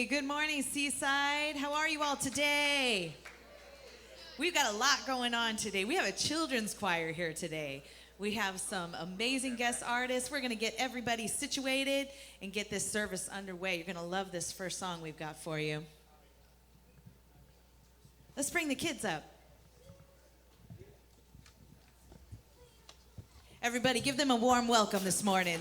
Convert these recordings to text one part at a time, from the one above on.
Good morning, Seaside. How are you all today? We've got a lot going on today. We have a children's choir here today. We have some amazing guest artists. We're going to get everybody situated and get this service underway. You're going to love this first song we've got for you. Let's bring the kids up. Everybody, give them a warm welcome this morning.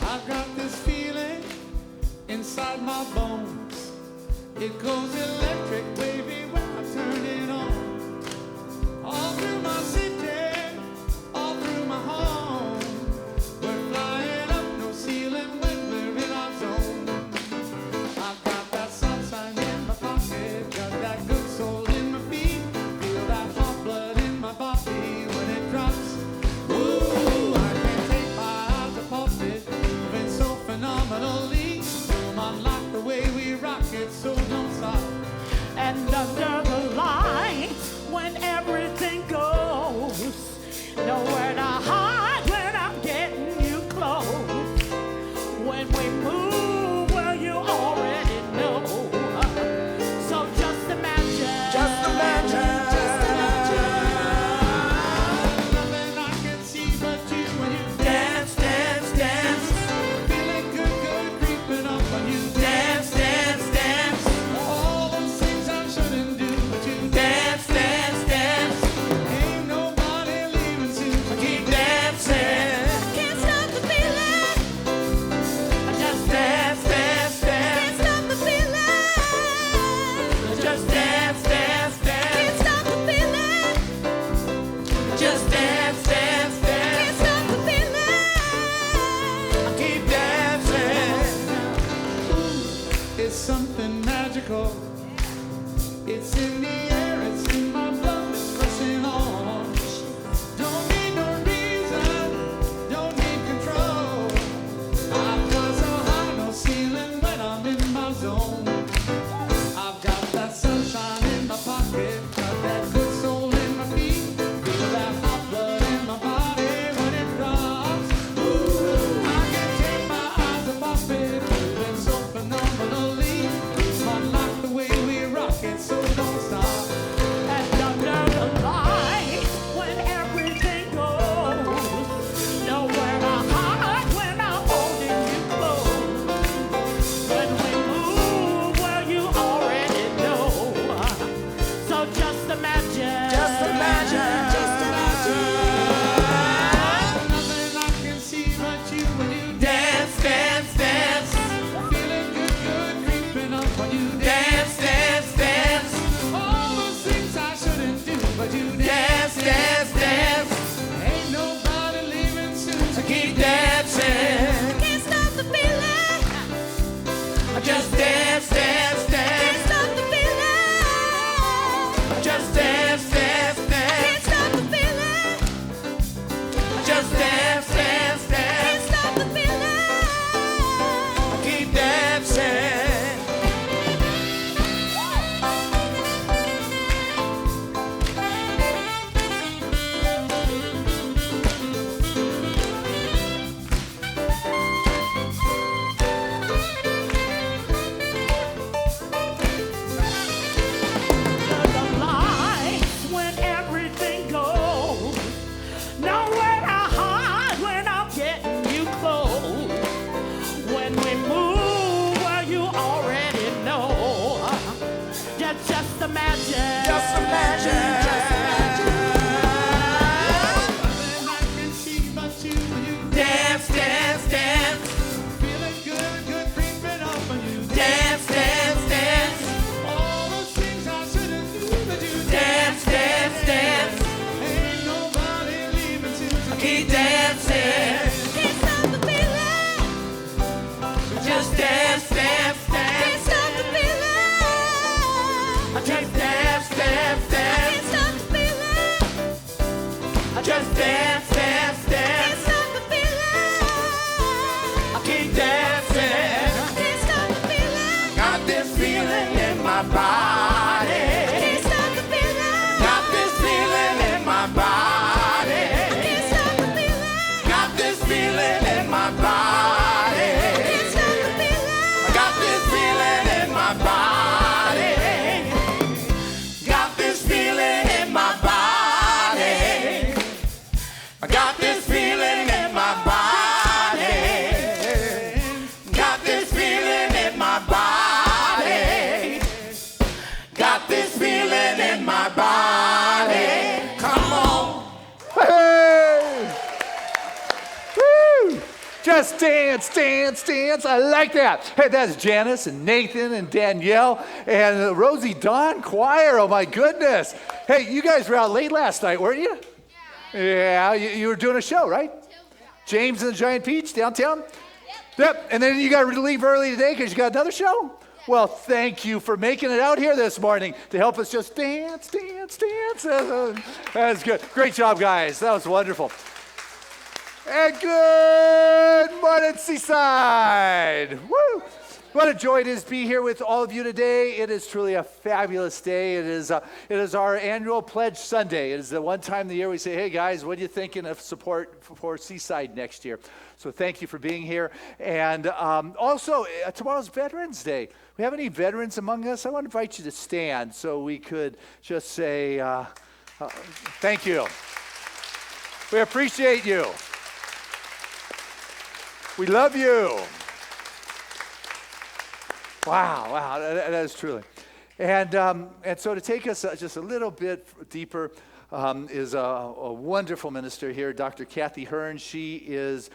I've got this feeling inside my bones. It goes electric, baby, when I turn it on. All through my city, all through my home. We're flying up, no ceiling when we're in our zone. I've got that sunshine in my pocket, got that good soul in my feet. Feel that hot blood in my body when it drops. Ooh, I can't take my eyes off it. Moving so phenomenally. Come on, like the way we rock it, so don't stop. And under the lights, when everything goes, nowhere to hide when I'm getting you close. When we move, well, you already know. So just imagine. Just imagine. Just imagine. Nothing I can see but you when you Dance, dance, dance. feeling good, good creeping up on you. Dance, dance, dance. All those things I shouldn't do, but you Dance, dance, dance. ain't nobody leaving soon. So Keep dancing. Can't stop the feeling. Just dance, dance, dance. Can't stop the feeling. Just dance, dance, dance. Can't stop the feeling. Just dance, dance, dance. Can't stop the feeling. Keep dancing. it's something magical. It's in the air, it's in my blood, it's rushing on. Don't need no reason, don't need control. I fly so high, no ceiling when I'm in my zone. I've got that sunshine in my pocket, got that good soul in my feet. Feel that hot blood in my body when it drops. Ooh, I can't take my eyes off it, moving so phenomenally. Unlike the way we rock it, so don't stop. And under the lights, when everything goes, nowhere to hide when I'm holding you close. When we move, well, you already know. So just imagine. Just imagine. Just imagine. Nothing I can see but you when you Dance, dance, dance. feeling good, good creeping up on you. Dance, dance, dance. All those things I shouldn't do, but you Dance, dance, dance. Ain't nobody leaving soon, so Keep dancing. Can't stop the feeling. Just dance, dance, dance. Can't stop the feeling. Just dance, dance, dance. Can't stop the feeling. Just dance, dance, dance. Can't stop the feeling. Keep dancing. Under the lights, when everything goes, nowhere to hide when I'm getting you close. When we move, well, you already know. Just imagine. Just imagine. Just nothing I can see but you when you Dance, dance, dance. feeling good, good creeping up on you. Dance, dance, dance. All those things I shouldn't do, but you Dance, dance, dance. Ain't nobody leaving soon, so Keep dancing. Can't stop the feeling. Just dance, dance, dance. Can't stop the feeling. Just dance, dance, dance. Can't stop the feeling. Just dance, dance, dance. Can't stop the feeling. Just dance, dance, dance. I like that. Hey, that's Janice and Nathan and Danielle and the Rosie Dawn Choir. Oh, my goodness. Hey, you guys were out late last night, weren't you? Yeah, you were doing a show, right? James and the Giant Peach downtown? Yep. And then you got to leave early today because you got another show? Well, thank you for making it out here this morning to help us just dance, dance, dance. That's good. Great job, guys. That was wonderful. And good morning, Seaside. Woo! What a joy it is to be here with all of you today. It is truly a fabulous day. It is our annual Pledge Sunday. It is the one time of the year we say, hey, guys, what are you thinking of support for Seaside next year? So thank you for being here. And also, tomorrow's Veterans Day. We have any veterans among us? I want to invite you to stand so we could just say thank you. We appreciate you. We love you. Wow, that is truly. And so to take us just a little bit deeper is a wonderful minister here, Dr. Kathy Hearn. She is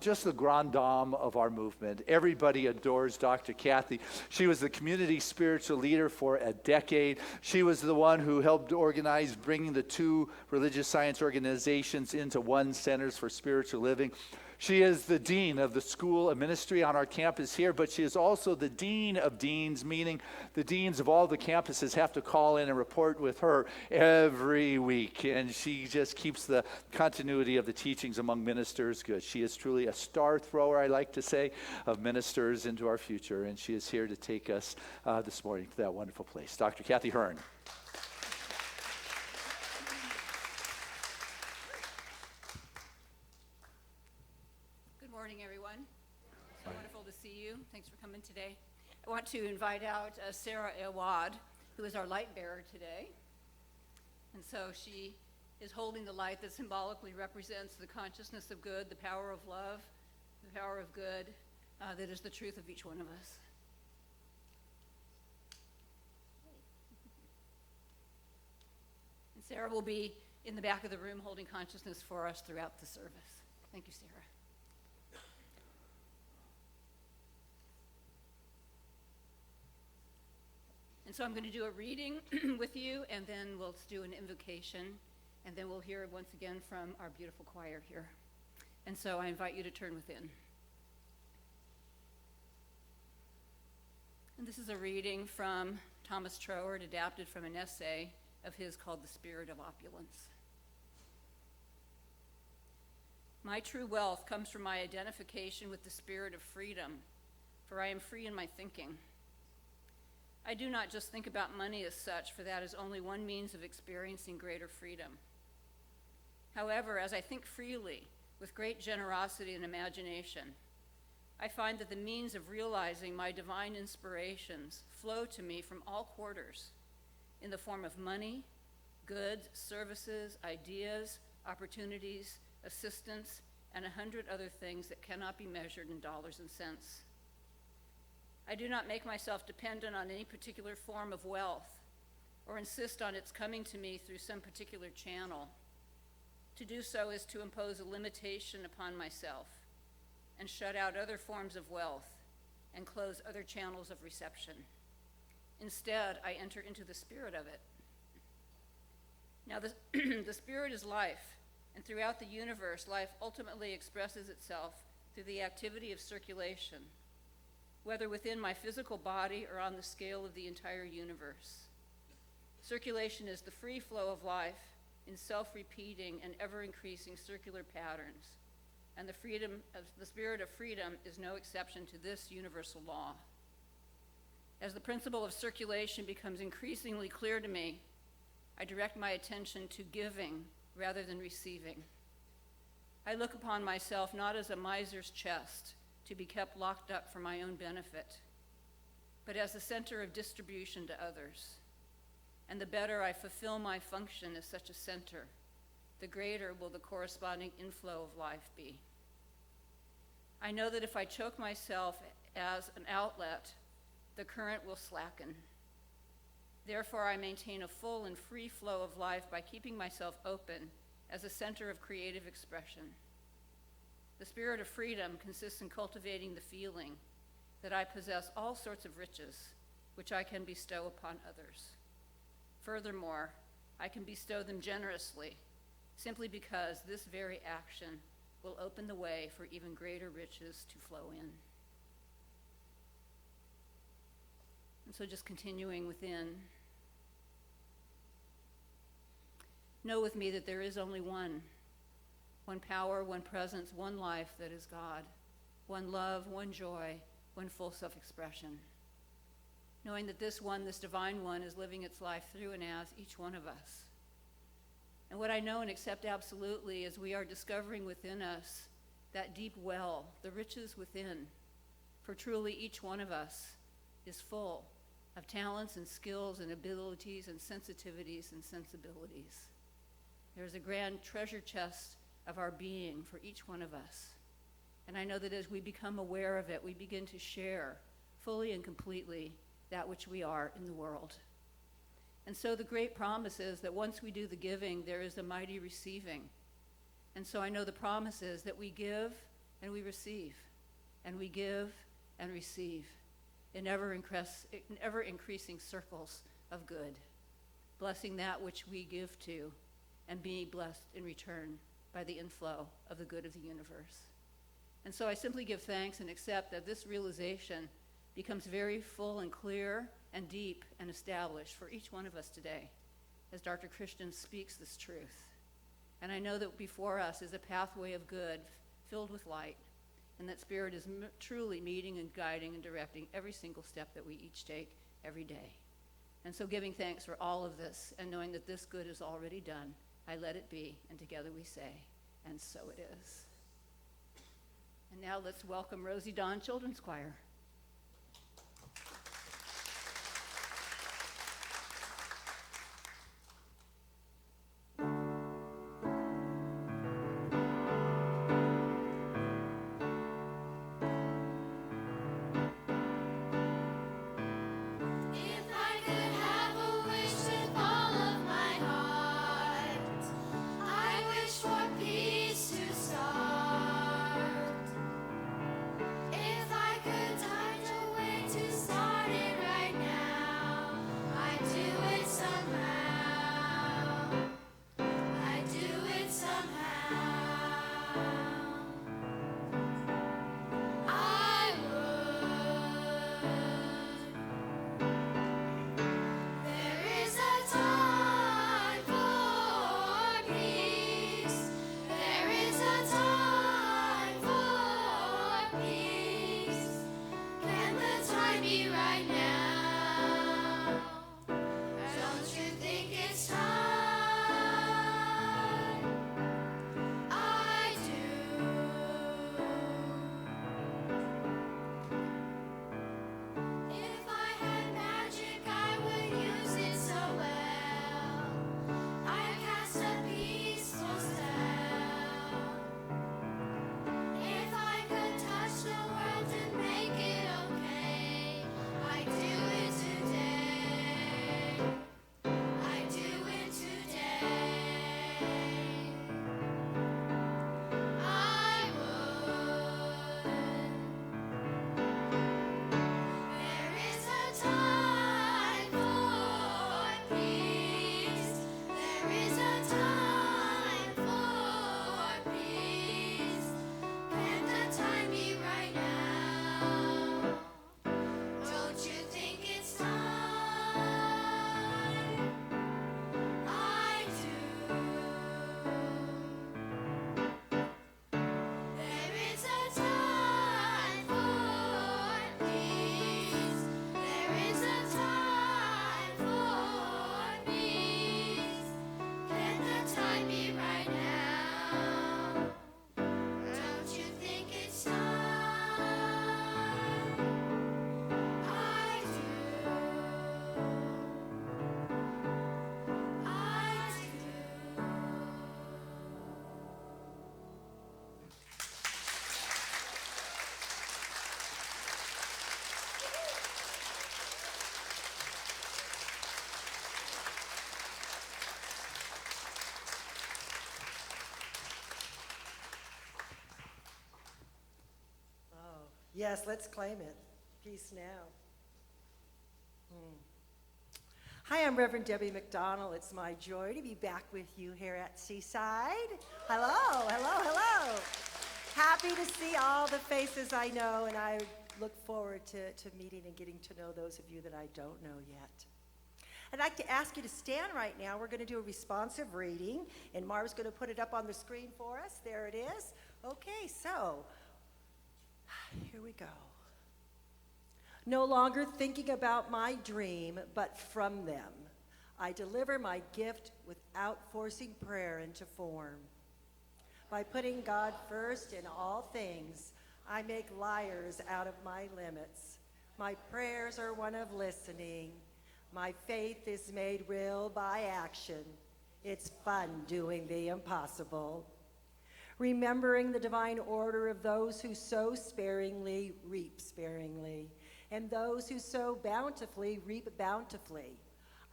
just the grande dame of our movement. Everybody adores Dr. Kathy. She was the community spiritual leader for a decade. She was the one who helped organize bringing the two religious science organizations into one, Centers for Spiritual Living. She is the dean of the School of Ministry on our campus here, but she is also the dean of deans, meaning the deans of all the campuses have to call in and report with her every week. And she just keeps the continuity of the teachings among ministers good. She is truly a star thrower, I like to say, of ministers into our future. And she is here to take us this morning to that wonderful place. Dr. Kathy Hearn. Thanks for coming today. I want to invite out Sarah Awad, who is our light bearer today. And so she is holding the light that symbolically represents the consciousness of good, the power of love, the power of good, that is the truth of each one of us. And Sarah will be in the back of the room holding consciousness for us throughout the service. Thank you, Sarah. And so I'm going to do a reading with you, and then we'll do an invocation, and then we'll hear once again from our beautiful choir here. And so I invite you to turn within. And this is a reading from Thomas Troward, adapted from an essay of his called The Spirit of Opulence. My true wealth comes from my identification with the spirit of freedom, for I am free in my thinking. I do not just think about money as such, for that is only one means of experiencing greater freedom. However, as I think freely, with great generosity and imagination, I find that the means of realizing my divine inspirations flow to me from all quarters in the form of money, goods, services, ideas, opportunities, assistance, and 100 other things that cannot be measured in dollars and cents. I do not make myself dependent on any particular form of wealth or insist on its coming to me through some particular channel. To do so is to impose a limitation upon myself and shut out other forms of wealth and close other channels of reception. Instead, I enter into the spirit of it. Now, the spirit is life, and throughout the universe, life ultimately expresses itself through the activity of circulation, whether within my physical body or on the scale of the entire universe. Circulation is the free flow of life in self-repeating and ever-increasing circular patterns, and the spirit of freedom is no exception to this universal law. As the principle of circulation becomes increasingly clear to me, I direct my attention to giving rather than receiving. I look upon myself not as a miser's chest, to be kept locked up for my own benefit, but as the center of distribution to others. And the better I fulfill my function as such a center, the greater will the corresponding inflow of life be. I know that if I choke myself as an outlet, the current will slacken. Therefore, I maintain a full and free flow of life by keeping myself open as a center of creative expression. The spirit of freedom consists in cultivating the feeling that I possess all sorts of riches which I can bestow upon others. Furthermore, I can bestow them generously simply because this very action will open the way for even greater riches to flow in. And so just continuing within, know with me that there is only one power, one presence, one life that is God, one love, one joy, one full self-expression. Knowing that this one, this divine one, is living its life through and as each one of us. And what I know and accept absolutely is we are discovering within us that deep well, the riches within. For truly each one of us is full of talents and skills and abilities and sensitivities and sensibilities. There is a grand treasure chest of our being for each one of us. And I know that as we become aware of it, we begin to share fully and completely that which we are in the world. And so the great promise is that once we do the giving, there is a mighty receiving. And so I know the promise is that we give and we receive, and we give and receive in ever increasing circles of good, blessing that which we give to and being blessed in return by the inflow of the good of the universe. And so I simply give thanks and accept that this realization becomes very full and clear and deep and established for each one of us today as Dr. Christian speaks this truth. And I know that before us is a pathway of good filled with light, and that Spirit is truly meeting and guiding and directing every single step that we each take every day. And so giving thanks for all of this and knowing that this good is already done, I let it be, and together we say, and so it is. And now let's welcome Rosie Dawn Children's Choir. If I could have a wish with all of my heart, I wish for peace to start. If I could Yes, let's claim it. Peace now. Hi, I'm Reverend Debbie McDonald. It's my joy to be back with you here at Seaside. Hello, hello, hello. Happy to see all the faces I know, and I look forward to meeting and getting to know those of you that I don't know yet. I'd like to ask you to stand right now. We're going to do a responsive reading, and Marv's going to put it up on the screen for us. There it is. Okay, so here we go. No longer thinking about my dream, but from them. I deliver my gift without forcing prayer into form. By putting God first in all things, I make liars out of my limits. My prayers are one of listening. My faith is made real by action. It's fun doing the impossible. Remembering the divine order of those who sow sparingly reap sparingly, and those who sow bountifully reap bountifully.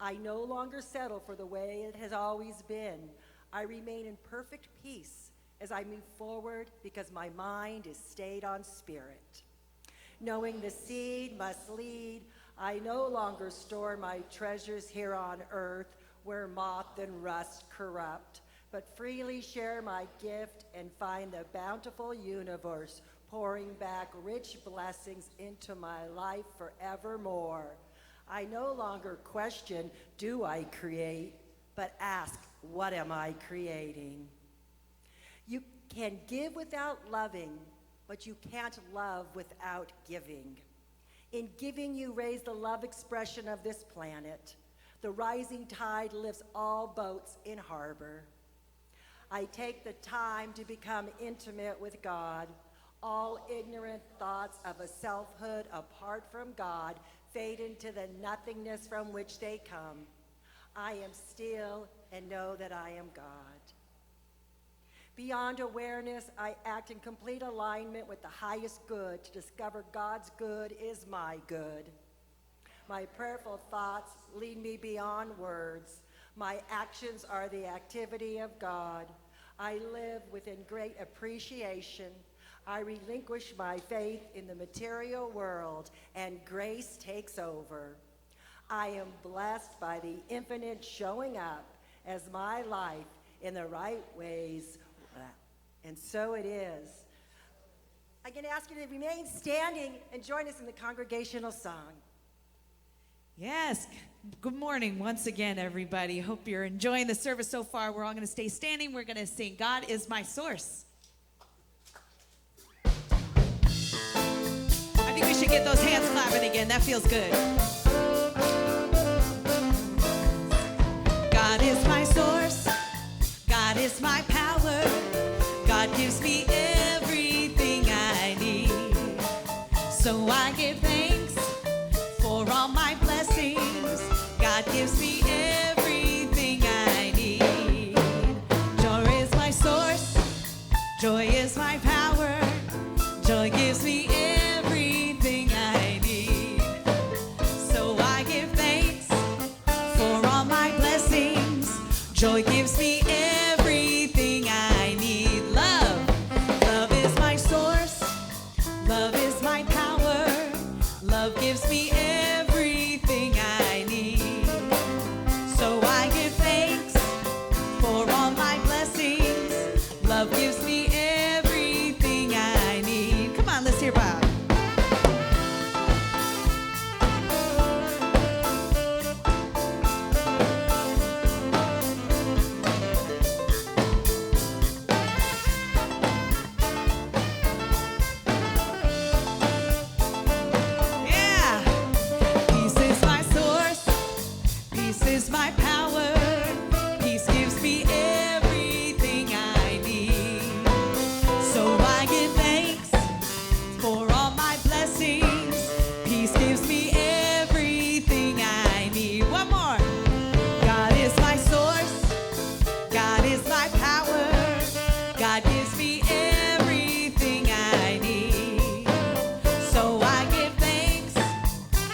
I no longer settle for the way it has always been. I remain in perfect peace as I move forward because my mind is stayed on spirit. Knowing the seed must lead, I no longer store my treasures here on earth where moth and rust corrupt, but freely share my gift and find the bountiful universe pouring back rich blessings into my life forevermore. I no longer question, do I create, but ask, what am I creating? You can give without loving, but you can't love without giving. In giving, you raise the love expression of this planet. The rising tide lifts all boats in harbor. I take the time to become intimate with God. All ignorant thoughts of a selfhood apart from God fade into the nothingness from which they come. I am still and know that I am God. Beyond awareness, I act in complete alignment with the highest good to discover God's good is my good. My prayerful thoughts lead me beyond words. My actions are the activity of God. I live within great appreciation. I relinquish my faith in the material world, and grace takes over. I am blessed by the infinite showing up as my life in the right ways, and so it is. I'm going to ask you to remain standing and join us in the congregational song. Yes. Good morning once again, everybody. Hope you're enjoying the service so far. We're all going to stay standing. We're going to sing God is My Source. I think we should get those hands clapping again. That feels good. God is my source. God is my power. God gives me everything I need. So I give thanks for all my blessings. God gives me everything I need. Joy is my source. Joy is my power. Joy gives me everything I need. So I give thanks for all my blessings. Joy gives me everything I need. Love is my source. Love is my power. Love gives me everything I need. So I give thanks for all my blessings. Love gives me everything I need. Come on, let's hear Bob. Yeah. Peace is my source. Peace is my power. Peace gives me everything I need. So I give thanks for all my blessings. Peace gives me everything I need. One more. God is my source. God is my power. God gives me everything I need. So I give thanks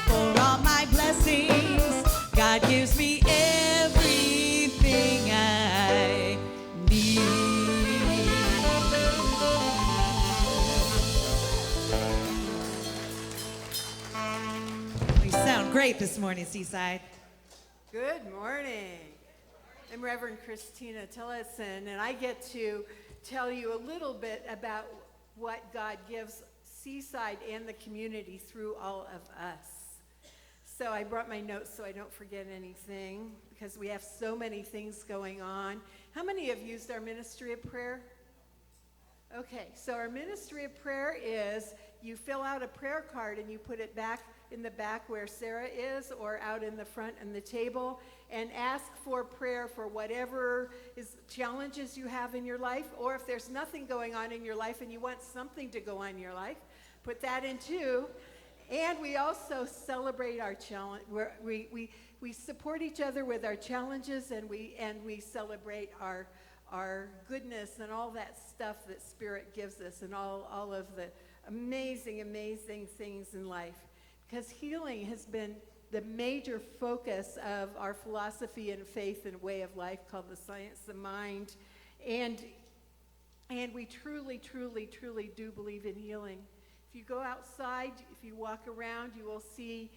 for all my blessings. God gives me everything I need. great this morning, Seaside. Good morning. I'm Reverend Christina Tillotson, and I get to tell you a little bit about what God gives Seaside and the community through all of us. So I brought my notes so I don't forget anything, because we have so many things going on. How many have used our ministry of prayer? Okay, so our ministry of prayer is you fill out a prayer card and you put it back in the back where Sarah is, or out in the front on the table, and ask for prayer for whatever challenges you have in your life, or if there's nothing going on in your life and you want something to go on in your life, put that in too. And we also celebrate our challenge. We support each other with our challenges, and we celebrate our goodness and all that stuff that Spirit gives us, and all of the amazing, amazing things in life. Because healing has been the major focus of our philosophy and faith and way of life, called the science of mind. And we truly, truly, truly do believe in healing. If you go outside, if you walk around, you will see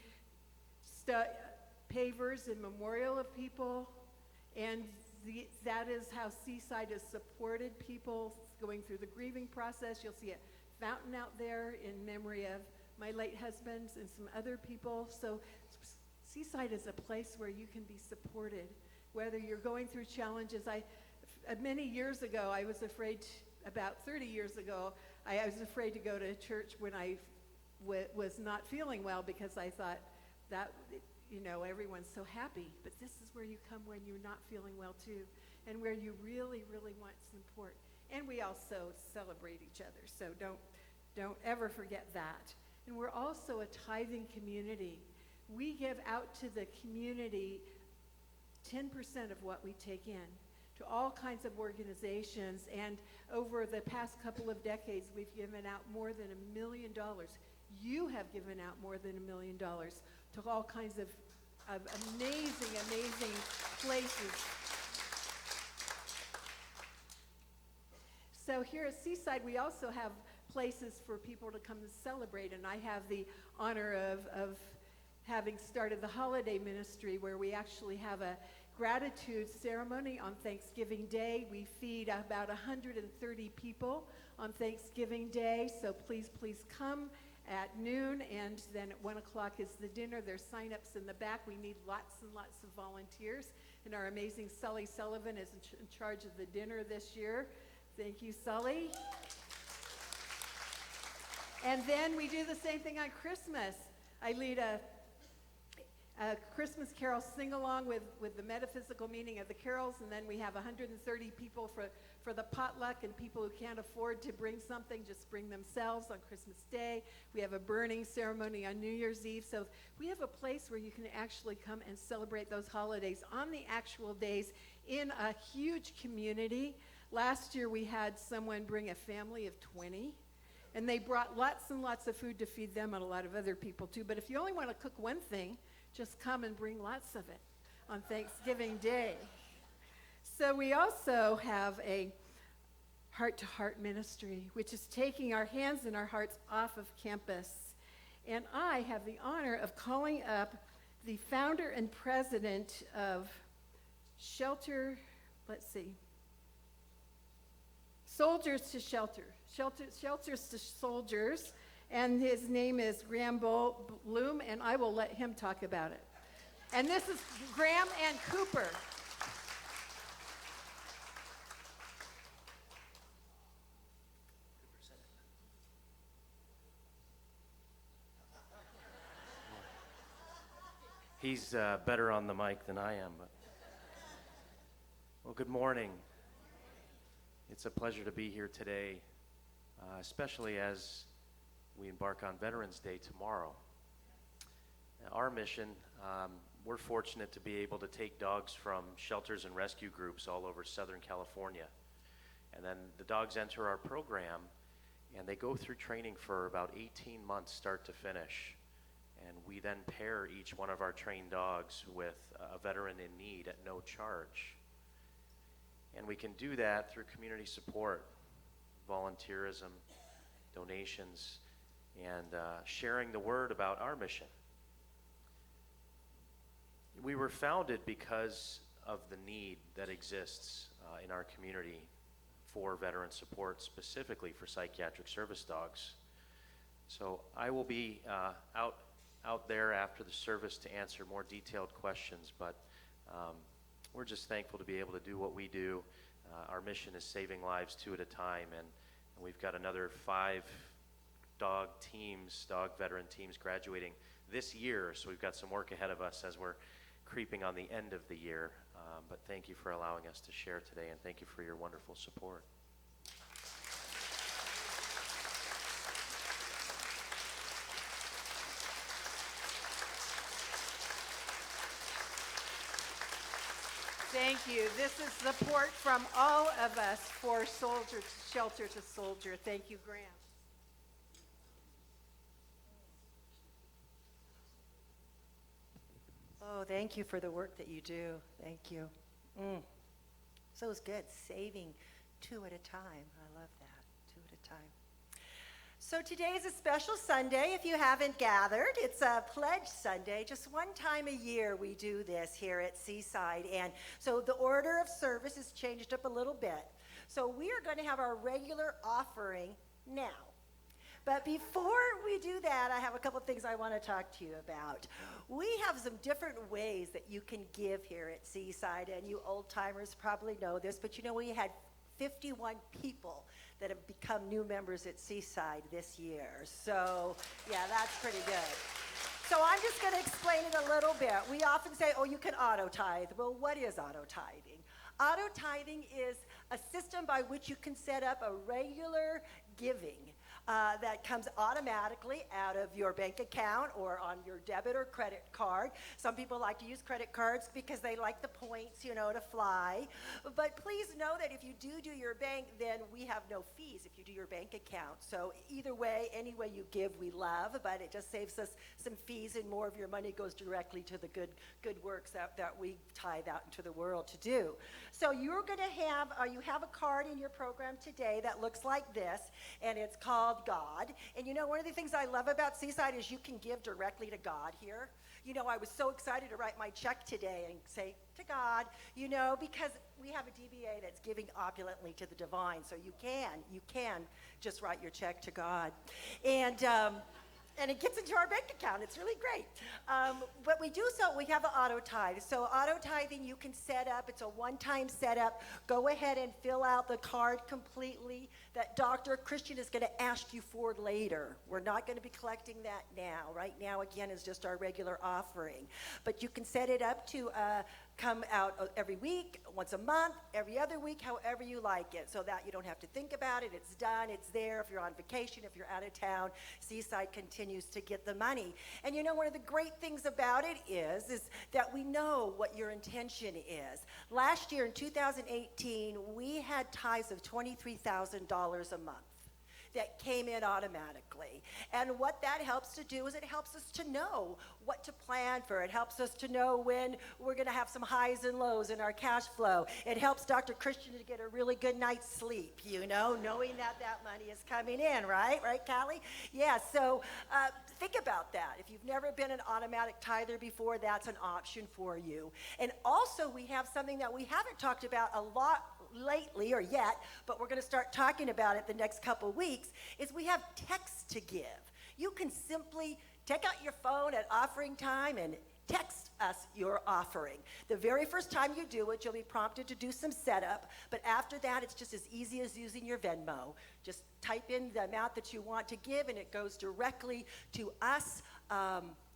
pavers in memorial of people. And that is how Seaside has supported people going through the grieving process. You'll see a fountain out there in memory of my late husband and some other people. So Seaside is a place where you can be supported, whether you're going through challenges. Many years ago, I was afraid, about 30 years ago, I was afraid to go to church when I was not feeling well, because I thought that, everyone's so happy. But this is where you come when you're not feeling well too, and where you really, really want support. And we also celebrate each other, so don't ever forget that. And we're also a tithing community. We give out to the community 10% of what we take in to all kinds of organizations. And over the past couple of decades, we've given out more than $1 million. You have given out more than $1 million to all kinds of amazing, amazing places. So here at Seaside, we also have places for people to come and celebrate, and I have the honor of having started the holiday ministry, where we actually have a gratitude ceremony on Thanksgiving Day. We feed about 130 people on Thanksgiving Day, so please come at noon, and then at 1 o'clock is the dinner. There's sign-ups in the back. We need lots and lots of volunteers, and our amazing Sully Sullivan is in charge of the dinner this year. Thank you, Sully. And then we do the same thing on Christmas. I lead a Christmas carol sing-along with the metaphysical meaning of the carols, and then we have 130 people for the potluck, and people who can't afford to bring something just bring themselves on Christmas Day. We have a burning ceremony on New Year's Eve. So we have a place where you can actually come and celebrate those holidays on the actual days in a huge community. Last year we had someone bring a family of 20. And they brought lots and lots of food to feed them, and a lot of other people too. But if you only want to cook one thing, just come and bring lots of it on Thanksgiving Day. So we also have a heart-to-heart ministry, which is taking our hands and our hearts off of campus. And I have the honor of calling up the founder and president of Soldiers to Shelters to Soldiers, and his name is Graham Bloom, and I will let him talk about it. And this is Graham and Cooper. He's better on the mic than I am. But well, good morning. It's a pleasure to be here today, especially as we embark on Veterans Day tomorrow. Our mission, we're fortunate to be able to take dogs from shelters and rescue groups all over Southern California. And then the dogs enter our program, and they go through training for about 18 months start to finish. And we then pair each one of our trained dogs with a veteran in need at no charge. And we can do that through community support, volunteerism, donations, and sharing the word about our mission. We were founded because of the need that exists in our community for veteran support, specifically for psychiatric service dogs. So I will be out there after the service to answer more detailed questions, but we're just thankful to be able to do what we do. Our mission is saving lives 2 at a time, and we've got another 5 dog veteran teams graduating this year, so we've got some work ahead of us as we're creeping on the end of the year. But thank you for allowing us to share today, and thank you for your wonderful support. Thank you. This is support from all of us for Shelter to Soldier. Thank you, Graham. Oh, thank you for the work that you do. Thank you. So it's good, saving 2 at a time. I love that, 2 at a time. So today is a special Sunday. If you haven't gathered, it's a Pledge Sunday. Just one time a year we do this here at Seaside. And so the order of service has changed up a little bit. So we are going to have our regular offering now. But before we do that, I have a couple things I want to talk to you about. We have some different ways that you can give here at Seaside, and you old-timers probably know this, but you know we had 51 people that have become new members at Seaside this year. So, yeah, that's pretty good. So I'm just going to explain it a little bit. We often say, oh, you can auto-tithe. Well, what is auto-tithing? Auto-tithing is a system by which you can set up a regular giving that comes automatically out of your bank account or on your debit or credit card. Some people like to use credit cards because they like the points, you know, to fly. But please know that if you do your bank, then we have no fees if you do your bank account. So either way, any way you give, we love, but it just saves us some fees and more of your money goes directly to the good works that we tithe out into the world to do. So you're going to have, you have a card in your program today that looks like this, and it's called God. And you know, one of the things I love about Seaside is you can give directly to God here. You know, I was so excited to write my check today and say, to God, you know, because we have a DBA that's giving opulently to the divine. So you can just write your check to God. And it gets into our bank account. It's really great. But we do so, we have an auto tithe. So auto tithing you can set up. It's a one-time setup. Go ahead and fill out the card completely that Dr. Christian is going to ask you for later. We're not going to be collecting that now. Right now, again, is just our regular offering. But you can set it up to come out every week, once a month, every other week, however you like it, so that you don't have to think about it. It's done. It's there. If you're on vacation, if you're out of town, Seaside continues to get the money. And you know, one of the great things about it is that we know what your intention is. Last year in 2018, we had tithes of $23,000 a month that came in automatically. And what that helps to do is it helps us to know what to plan for. It helps us to know when we're going to have some highs and lows in our cash flow. It helps Dr. Christian to get a really good night's sleep, you know, knowing that money is coming in, right? Right, Callie? Yeah, so think about that. If you've never been an automatic tither before, that's an option for you. And also, we have something that we haven't talked about a lot lately or yet, but we're going to start talking about it the next couple weeks, is we have text to give. You can simply take out your phone at offering time and text us your offering. The very first time you do it, you'll be prompted to do some setup, but after that, it's just as easy as using your Venmo. Just type in the amount that you want to give, and it goes directly to us.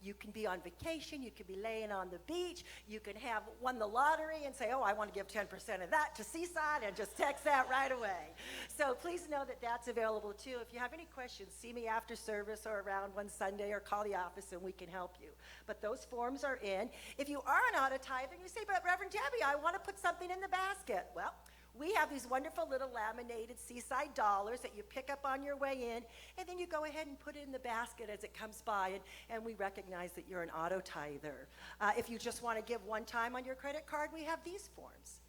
You can be on vacation, you can be laying on the beach, you can have won the lottery and say, oh, I want to give 10% of that to Seaside, and just text that right away. So please know that that's available too. If you have any questions, see me after service or around one Sunday, or call the office and we can help you. But those forms are in. If you are an auto tither and you say, but Reverend Debbie, I want to put something in the basket. Well, we have these wonderful little laminated Seaside dollars that you pick up on your way in, and then you go ahead and put it in the basket as it comes by, and we recognize that you're an auto tither. If you just want to give one time on your credit card, we have these forms.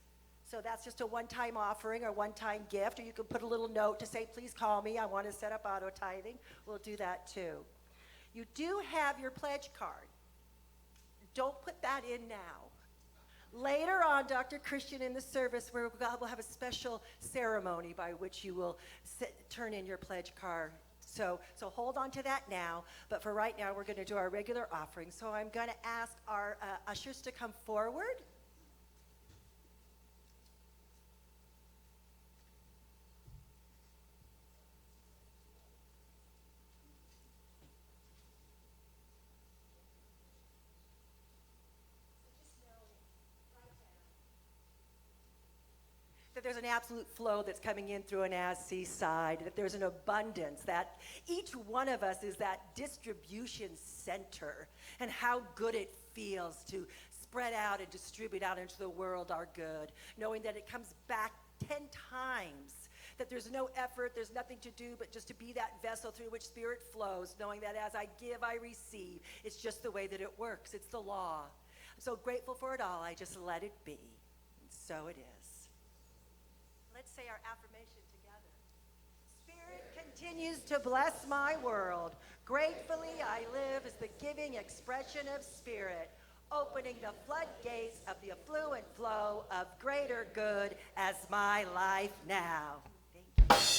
So that's just a one-time offering or one-time gift, or you can put a little note to say, please call me, I want to set up auto tithing. We'll do that too. You do have your pledge card. Don't put that in now. Later on, Dr. Christian, in the service, where God will have a special ceremony by which you will turn in your pledge card. So hold on to that now. But for right now, we're going to do our regular offering. So I'm going to ask our ushers to come forward. That there's an absolute flow that's coming in through and as Seaside, that there's an abundance, that each one of us is that distribution center, and how good it feels to spread out and distribute out into the world our good, knowing that it comes back 10 times, that there's no effort, there's nothing to do but just to be that vessel through which Spirit flows, knowing that as I give, I receive. It's just the way that it works. It's the law. I'm so grateful for it all. I just let it be. And so it is. Let's say our affirmation together. Spirit continues to bless my world. Gratefully I live as the giving expression of Spirit, opening the floodgates of the affluent flow of greater good as my life now. Thank you.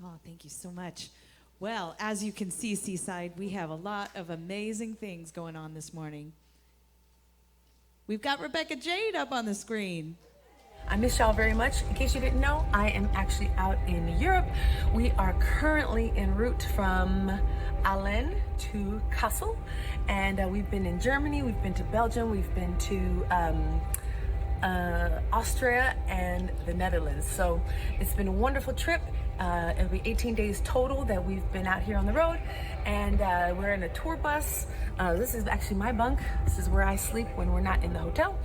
Oh, thank you so much. Well, as you can see, Seaside, we have a lot of amazing things going on this morning. We've got Rebecca Jade up on the screen. I miss y'all very much. In case you didn't know, I am actually out in Europe. We are currently en route from Allen to Kassel, and we've been in Germany, we've been to Belgium, we've been to Austria, and the Netherlands. So it's been a wonderful trip. It'll be 18 days total that we've been out here on the road, and we're in a tour bus. This is actually my bunk. This is where I sleep when we're not in the hotel.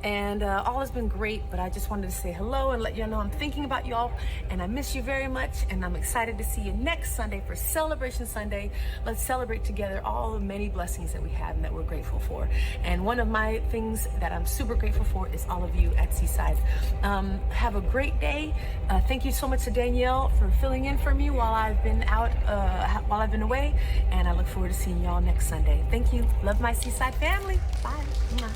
And all has been great, but I just wanted to say hello and let you know I'm thinking about y'all, and I miss you very much, and I'm excited to see you next Sunday for Celebration Sunday. Let's celebrate together all the many blessings that we have and that we're grateful for. And one of my things that I'm super grateful for is all of you at Seaside. Have a great day. Thank you so much to Danielle for filling in for me while I've been out, while I've been away, and I look forward to seeing y'all next Sunday. Thank you. Love my Seaside family. Bye. Mwah.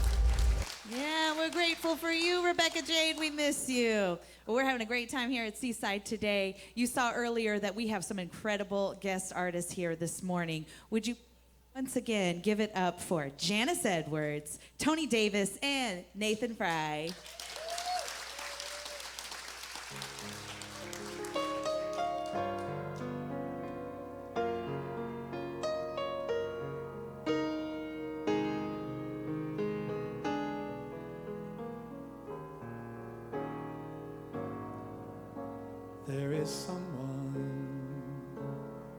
Yeah, we're grateful for you, Rebecca Jade. We miss you. Well, we're having a great time here at Seaside today. You saw earlier that we have some incredible guest artists here this morning. Would you once again give it up for Janice Edwards, Tony Davis, and Nathan Fry? There is someone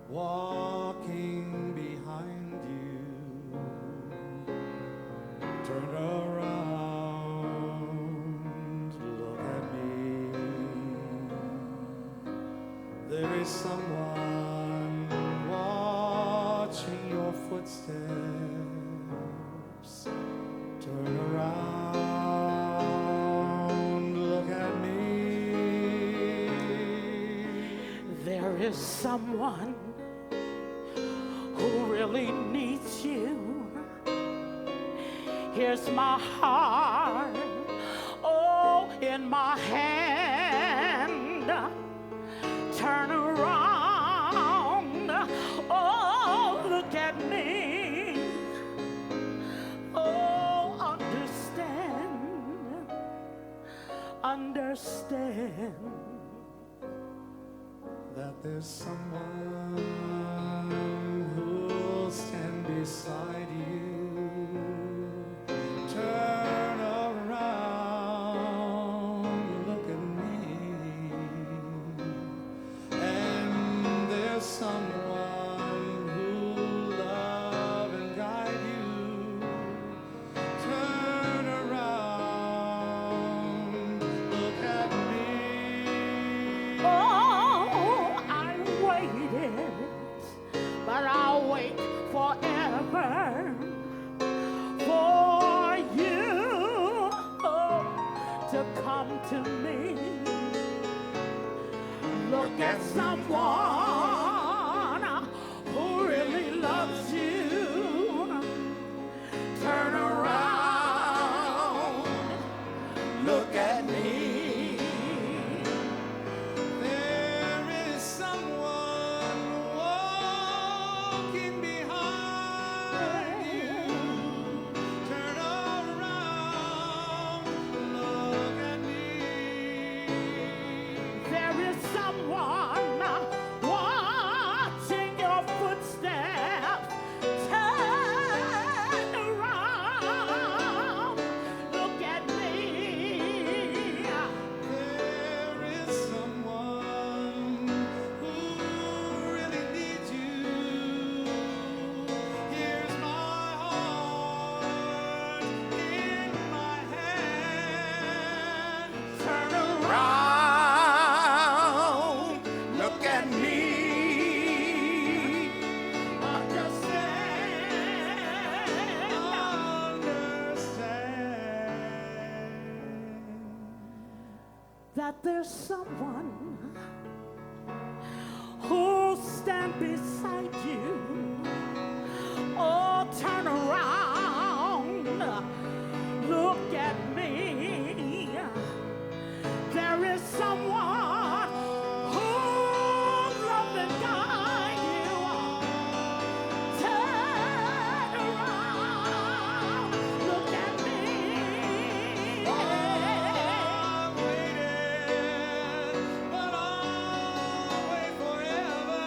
walking behind you. Turn around, look at me. There is someone watching your footsteps. Turn around, look at me. There is someone who really needs you. Here's my heart, oh, in my hand. Turn around, oh, look at me. Oh, understand that there's someone who'll stand beside you. Turn around, look at me. And there's someone who'll love and guide you. Turn around, look at me. Oh, I waited, but I'll wait forever for you to come to me. Look at someone who really loves you. Turn around, look at me. There is someone walking behind you. Turn around, look at me. There is someone watching your footsteps. Turn around, look at me. There is someone who really needs you. Here's my heart in my hand. Turn around, look at me. That there's someone who'll stand beside you. Oh, turn around, look at me. There is someone who'll love and guide you. Turn around, look at me. I've waited, but I'll wait forever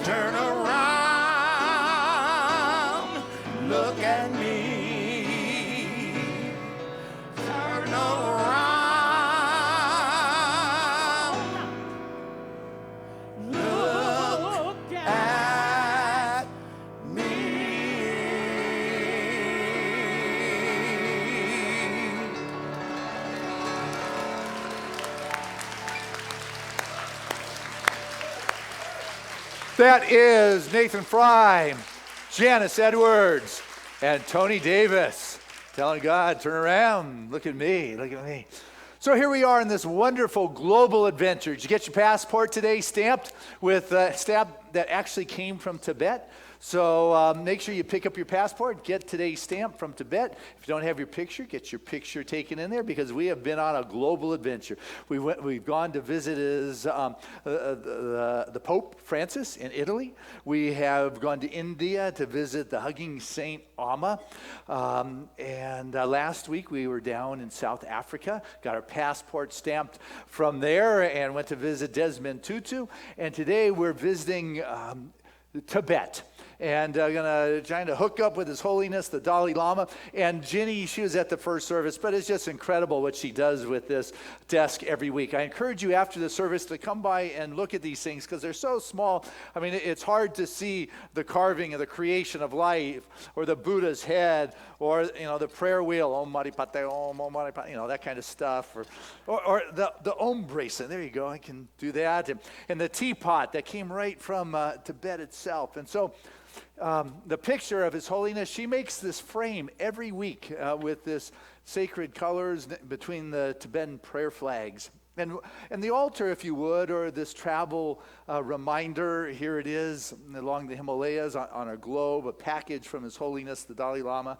Turn around, look at me. Turn around, look at me. That is Nathan Fry, Janice Edwards, and Tony Davis telling God, turn around, look at me, look at me. So here we are in this wonderful global adventure. Did you get your passport today stamped with a stamp that actually came from Tibet? So make sure you pick up your passport, get today's stamp from Tibet. If you don't have your picture, get your picture taken in there because we have been on a global adventure. We've gone to visit the Pope Francis in Italy. We have gone to India to visit the Hugging Saint Amma. And last week we were down in South Africa, got our passport stamped from there and went to visit Desmond Tutu. And today we're visiting Tibet. And trying to hook up with His Holiness, the Dalai Lama. And Ginny, she was at the first service, but it's just incredible what she does with this desk every week. I encourage you after the service to come by and look at these things because they're so small. I mean, it's hard to see the carving of the creation of life or the Buddha's head or, the prayer wheel, Om Mani Padme Om, Om Mani Padme, that kind of stuff. Or the Om bracelet. There you go. I can do that. And the teapot that came right from Tibet itself. And so the picture of His Holiness, she makes this frame every week with this sacred colors between the Tibetan prayer flags. And the altar, if you would, or this travel reminder, here it is along the Himalayas on a globe, a package from His Holiness, the Dalai Lama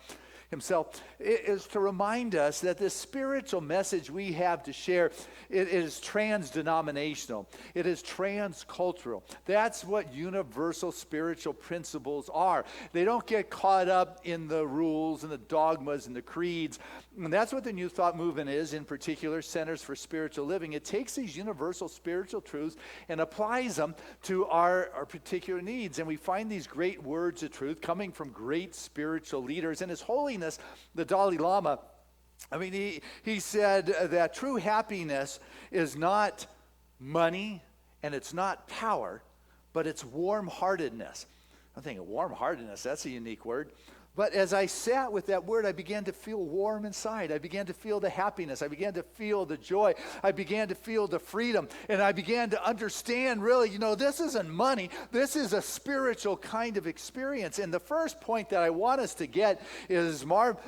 himself, is to remind us that this spiritual message we have to share, it is trans-denominational. It is transcultural. That's what universal spiritual principles are. They don't get caught up in the rules and the dogmas and the creeds. And that's what the New Thought movement is, in particular, Centers for Spiritual Living. It takes these universal spiritual truths and applies them to our particular needs. And we find these great words of truth coming from great spiritual leaders. And His Holiness, the Dalai Lama, I mean, he said that true happiness is not money and it's not power, but it's warm-heartedness. I'm thinking, warm-heartedness, that's a unique word. But as I sat with that word, I began to feel warm inside. I began to feel the happiness. I began to feel the joy. I began to feel the freedom. And I began to understand, really, this isn't money. This is a spiritual kind of experience. And the first point that I want us to get is, Marv,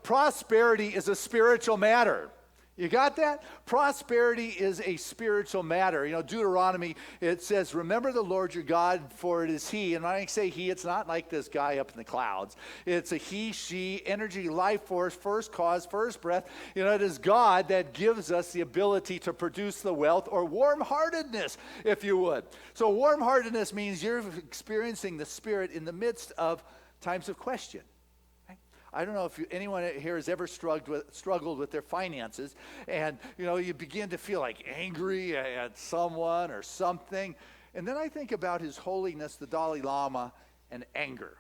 prosperity is a spiritual matter. You got that? Prosperity is a spiritual matter. Deuteronomy, it says, remember the Lord your God, for it is He. And when I say He, it's not like this guy up in the clouds. It's a He, She, energy, life force, first cause, first breath. It is God that gives us the ability to produce the wealth or warm-heartedness, if you would. So warm-heartedness means you're experiencing the Spirit in the midst of times of question. I don't know if anyone here has ever struggled with their finances, and you begin to feel like angry at someone or something, and then I think about His Holiness the Dalai Lama and anger.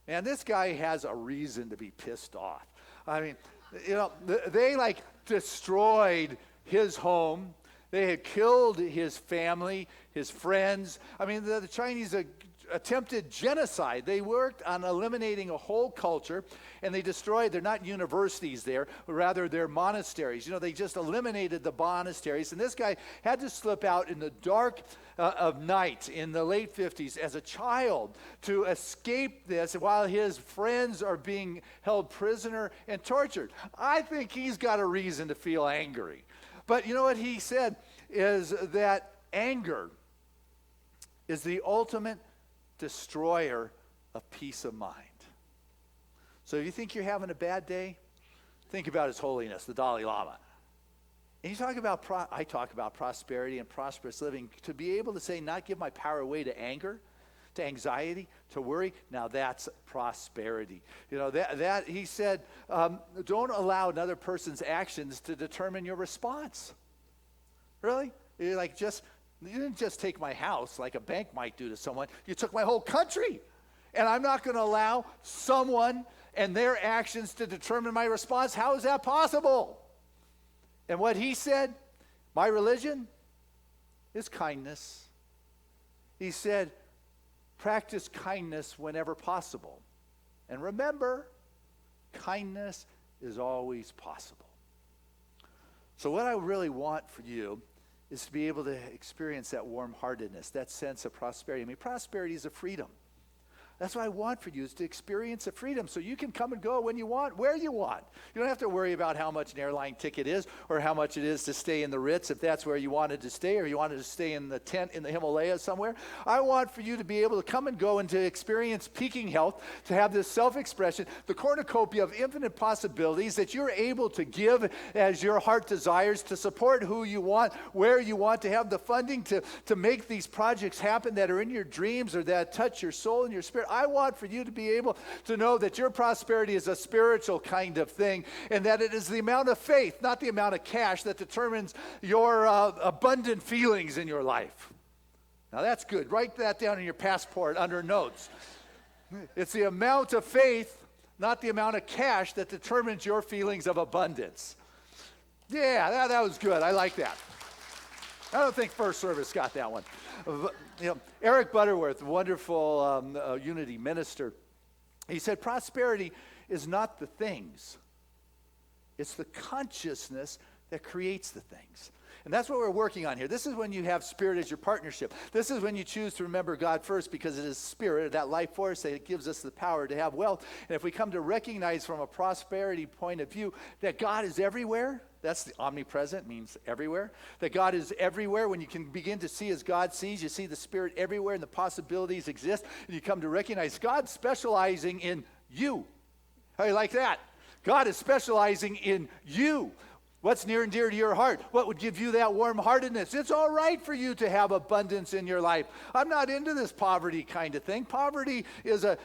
Man, this guy has a reason to be pissed off. I mean, they destroyed his home. They had killed his family, his friends. I mean, the Chinese attempted genocide. They worked on eliminating a whole culture, and they destroyed, they're not universities there, but rather they're monasteries. They just eliminated the monasteries, and this guy had to slip out in the dark of night in the late 50s as a child to escape this while his friends are being held prisoner and tortured. I think he's got a reason to feel angry. But you know what he said is that anger is the ultimate destroyer of peace of mind. So if you think you're having a bad day, think about His Holiness, the Dalai Lama. And I talk about prosperity and prosperous living, to be able to say, not give my power away to anger, to anxiety, to worry. Now that's prosperity. That he said, don't allow another person's actions to determine your response. Really? Just You didn't just take my house like a bank might do to someone. You took my whole country. And I'm not going to allow someone and their actions to determine my response. How is that possible? And what he said, my religion is kindness. He said, practice kindness whenever possible. And remember, kindness is always possible. So what I really want for you is to be able to experience that warm-heartedness, that sense of prosperity. I mean, prosperity is a freedom. That's what I want for you, is to experience a freedom so you can come and go when you want, where you want. You don't have to worry about how much an airline ticket is or how much it is to stay in the Ritz if that's where you wanted to stay, or you wanted to stay in the tent in the Himalayas somewhere. I want for you to be able to come and go and to experience peaking health, to have this self-expression, the cornucopia of infinite possibilities that you're able to give as your heart desires, to support who you want, where you want, to have the funding to make these projects happen that are in your dreams or that touch your soul and your spirit. I want for you to be able to know that your prosperity is a spiritual kind of thing, and that it is the amount of faith, not the amount of cash, that determines your abundant feelings in your life. Now that's good. Write that down in your passport under notes. It's the amount of faith, not the amount of cash, that determines your feelings of abundance. Yeah, that was good. I like that. I don't think First Service got that one. Eric Butterworth, wonderful Unity minister, he said, prosperity is not the things. It's the consciousness that creates the things. And that's what we're working on here. This is when you have spirit as your partnership. This is when you choose to remember God first, because it is spirit, that life force, that gives us the power to have wealth. And if we come to recognize from a prosperity point of view that God is everywhere, that's the omnipresent, means everywhere. That God is everywhere. When you can begin to see as God sees, you see the Spirit everywhere and the possibilities exist. And you come to recognize God specializing in you. How do you like that? God is specializing in you. What's near and dear to your heart? What would give you that warm-heartedness? It's all right for you to have abundance in your life. I'm not into this poverty kind of thing. Poverty is a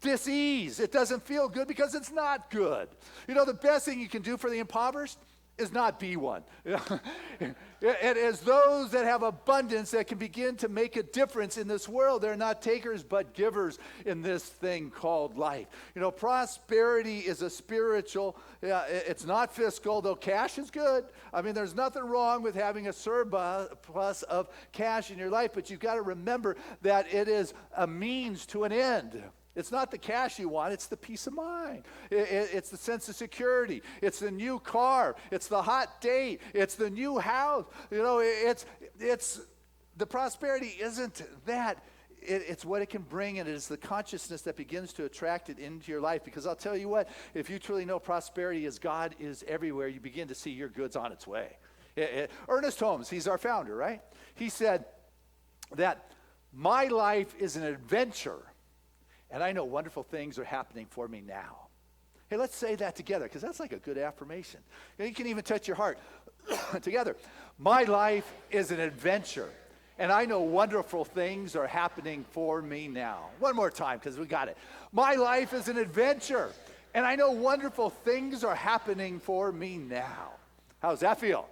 dis-ease. It doesn't feel good because it's not good. You know, the best thing you can do for the impoverished is not be one. It is those that have abundance that can begin to make a difference in this world. They're not takers but givers in this thing called life. You know, prosperity is a spiritual, it's not fiscal, though cash is good. I mean, there's nothing wrong with having a surplus of cash in your life, but you've got to remember that it is a means to an end. It's not the cash you want, it's the peace of mind. It's the sense of security. It's the new car. It's the hot date. It's the new house. You know, it's the prosperity isn't that. It's what it can bring, and it is the consciousness that begins to attract it into your life. Because I'll tell you what, if you truly know prosperity as God is everywhere, you begin to see your goods on its way. Ernest Holmes, he's our founder, right? He said that my life is an adventure, and I know wonderful things are happening for me now. Hey, let's say that together, because that's like a good affirmation. You can even touch your heart together. My life is an adventure, and I know wonderful things are happening for me now. One more time, because we got it. My life is an adventure, and I know wonderful things are happening for me now. How does that feel?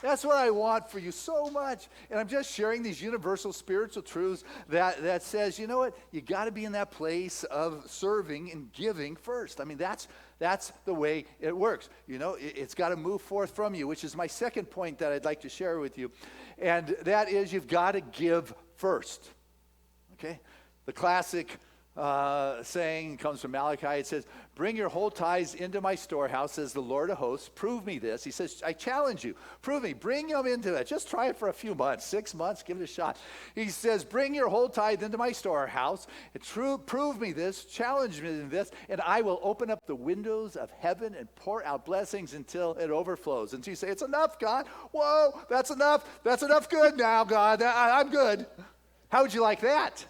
That's what I want for you so much. And I'm just sharing these universal spiritual truths that says, you know what? You got to be in that place of serving and giving first. I mean, that's the way it works. You know, it's got to move forth from you, which is my second point that I'd like to share with you. And that is, you've got to give first. Okay? The classic saying comes from Malachi. It says, bring your whole tithes into my storehouse, says the Lord of hosts. Prove me this. He says, I challenge you. Prove me. Bring them into it. Just try it for a few months, 6 months. Give it a shot. He says, bring your whole tithe into my storehouse. Prove me this. Challenge me in this. And I will open up the windows of heaven and pour out blessings until it overflows. And so you say, it's enough, God. Whoa, that's enough. That's enough good now, God. I'm good. How would you like that?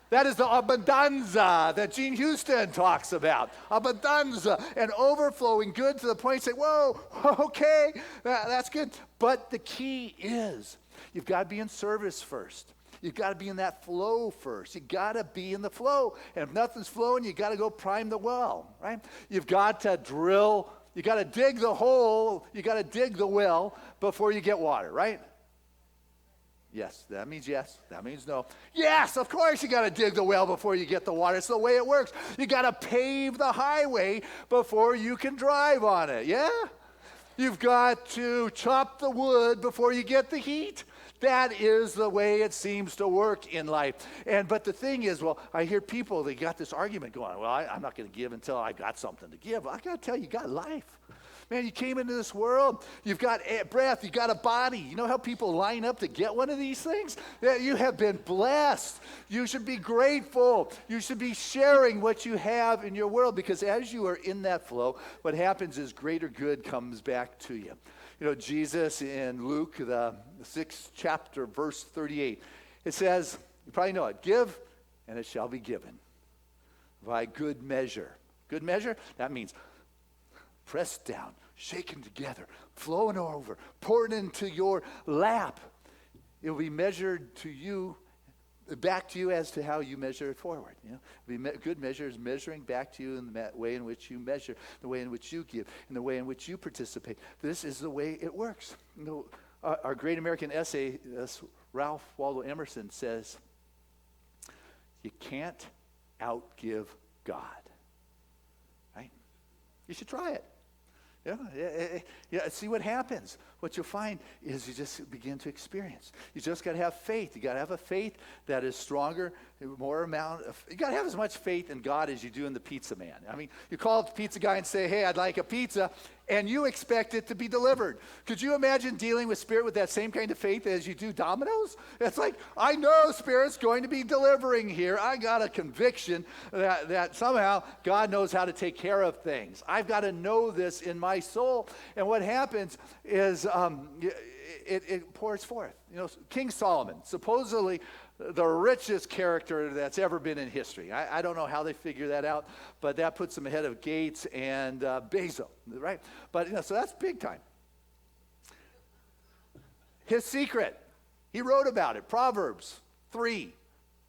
That is the abundanza that Gene Houston talks about. Abundanza and overflowing good to the point you say, whoa, okay, that's good. But the key is you've got to be in service first. You've got to be in that flow first. You've got to be in the flow. And if nothing's flowing, you've got to go prime the well, right? You've got to drill. You've got to dig the hole. You've got to dig the well before you get water, right? Yes, that means yes. That means no. Yes, of course you got to dig the well before you get the water. It's the way it works. You got to pave the highway before you can drive on it. Yeah? You've got to chop the wood before you get the heat. That is the way it seems to work in life. But the thing is, well, I hear people, they got this argument going, well, I'm not going to give until I've got something to give. I got to tell you, you got life. Man, you came into this world, you've got breath, you got a body. You know how people line up to get one of these things? Yeah, you have been blessed. You should be grateful. You should be sharing what you have in your world, because as you are in that flow, what happens is greater good comes back to you. You know, Jesus in Luke, the 6th chapter, verse 38, it says, you probably know it, give and it shall be given by good measure. Good measure, that means pressed down, shaken together, flowing over, poured into your lap. It will be measured to you, back to you as to how you measure it forward. You know, good measure is measuring back to you in the way in which you measure, the way in which you give, and the way in which you participate. This is the way it works. You know, our great American essayist, Ralph Waldo Emerson, says, you can't outgive God. Right? You should try it. Yeah, see what happens. What you'll find is you just begin to experience. You just got to have faith. You got to have a faith that is stronger, more amount of, you got to have as much faith in God as you do in the pizza man. I mean, you call the pizza guy and say, hey, I'd like a pizza, and you expect it to be delivered. Could you imagine dealing with Spirit with that same kind of faith as you do Domino's? It's like, I know Spirit's going to be delivering here. I got a conviction that somehow God knows how to take care of things. I've got to know this in my soul. And what happens is it pours forth. You know, King Solomon, supposedly the richest character that's ever been in history. I don't know how they figure that out, but that puts him ahead of Gates and Bezos, right? But, you know, so that's big time. His secret, he wrote about it, Proverbs 3,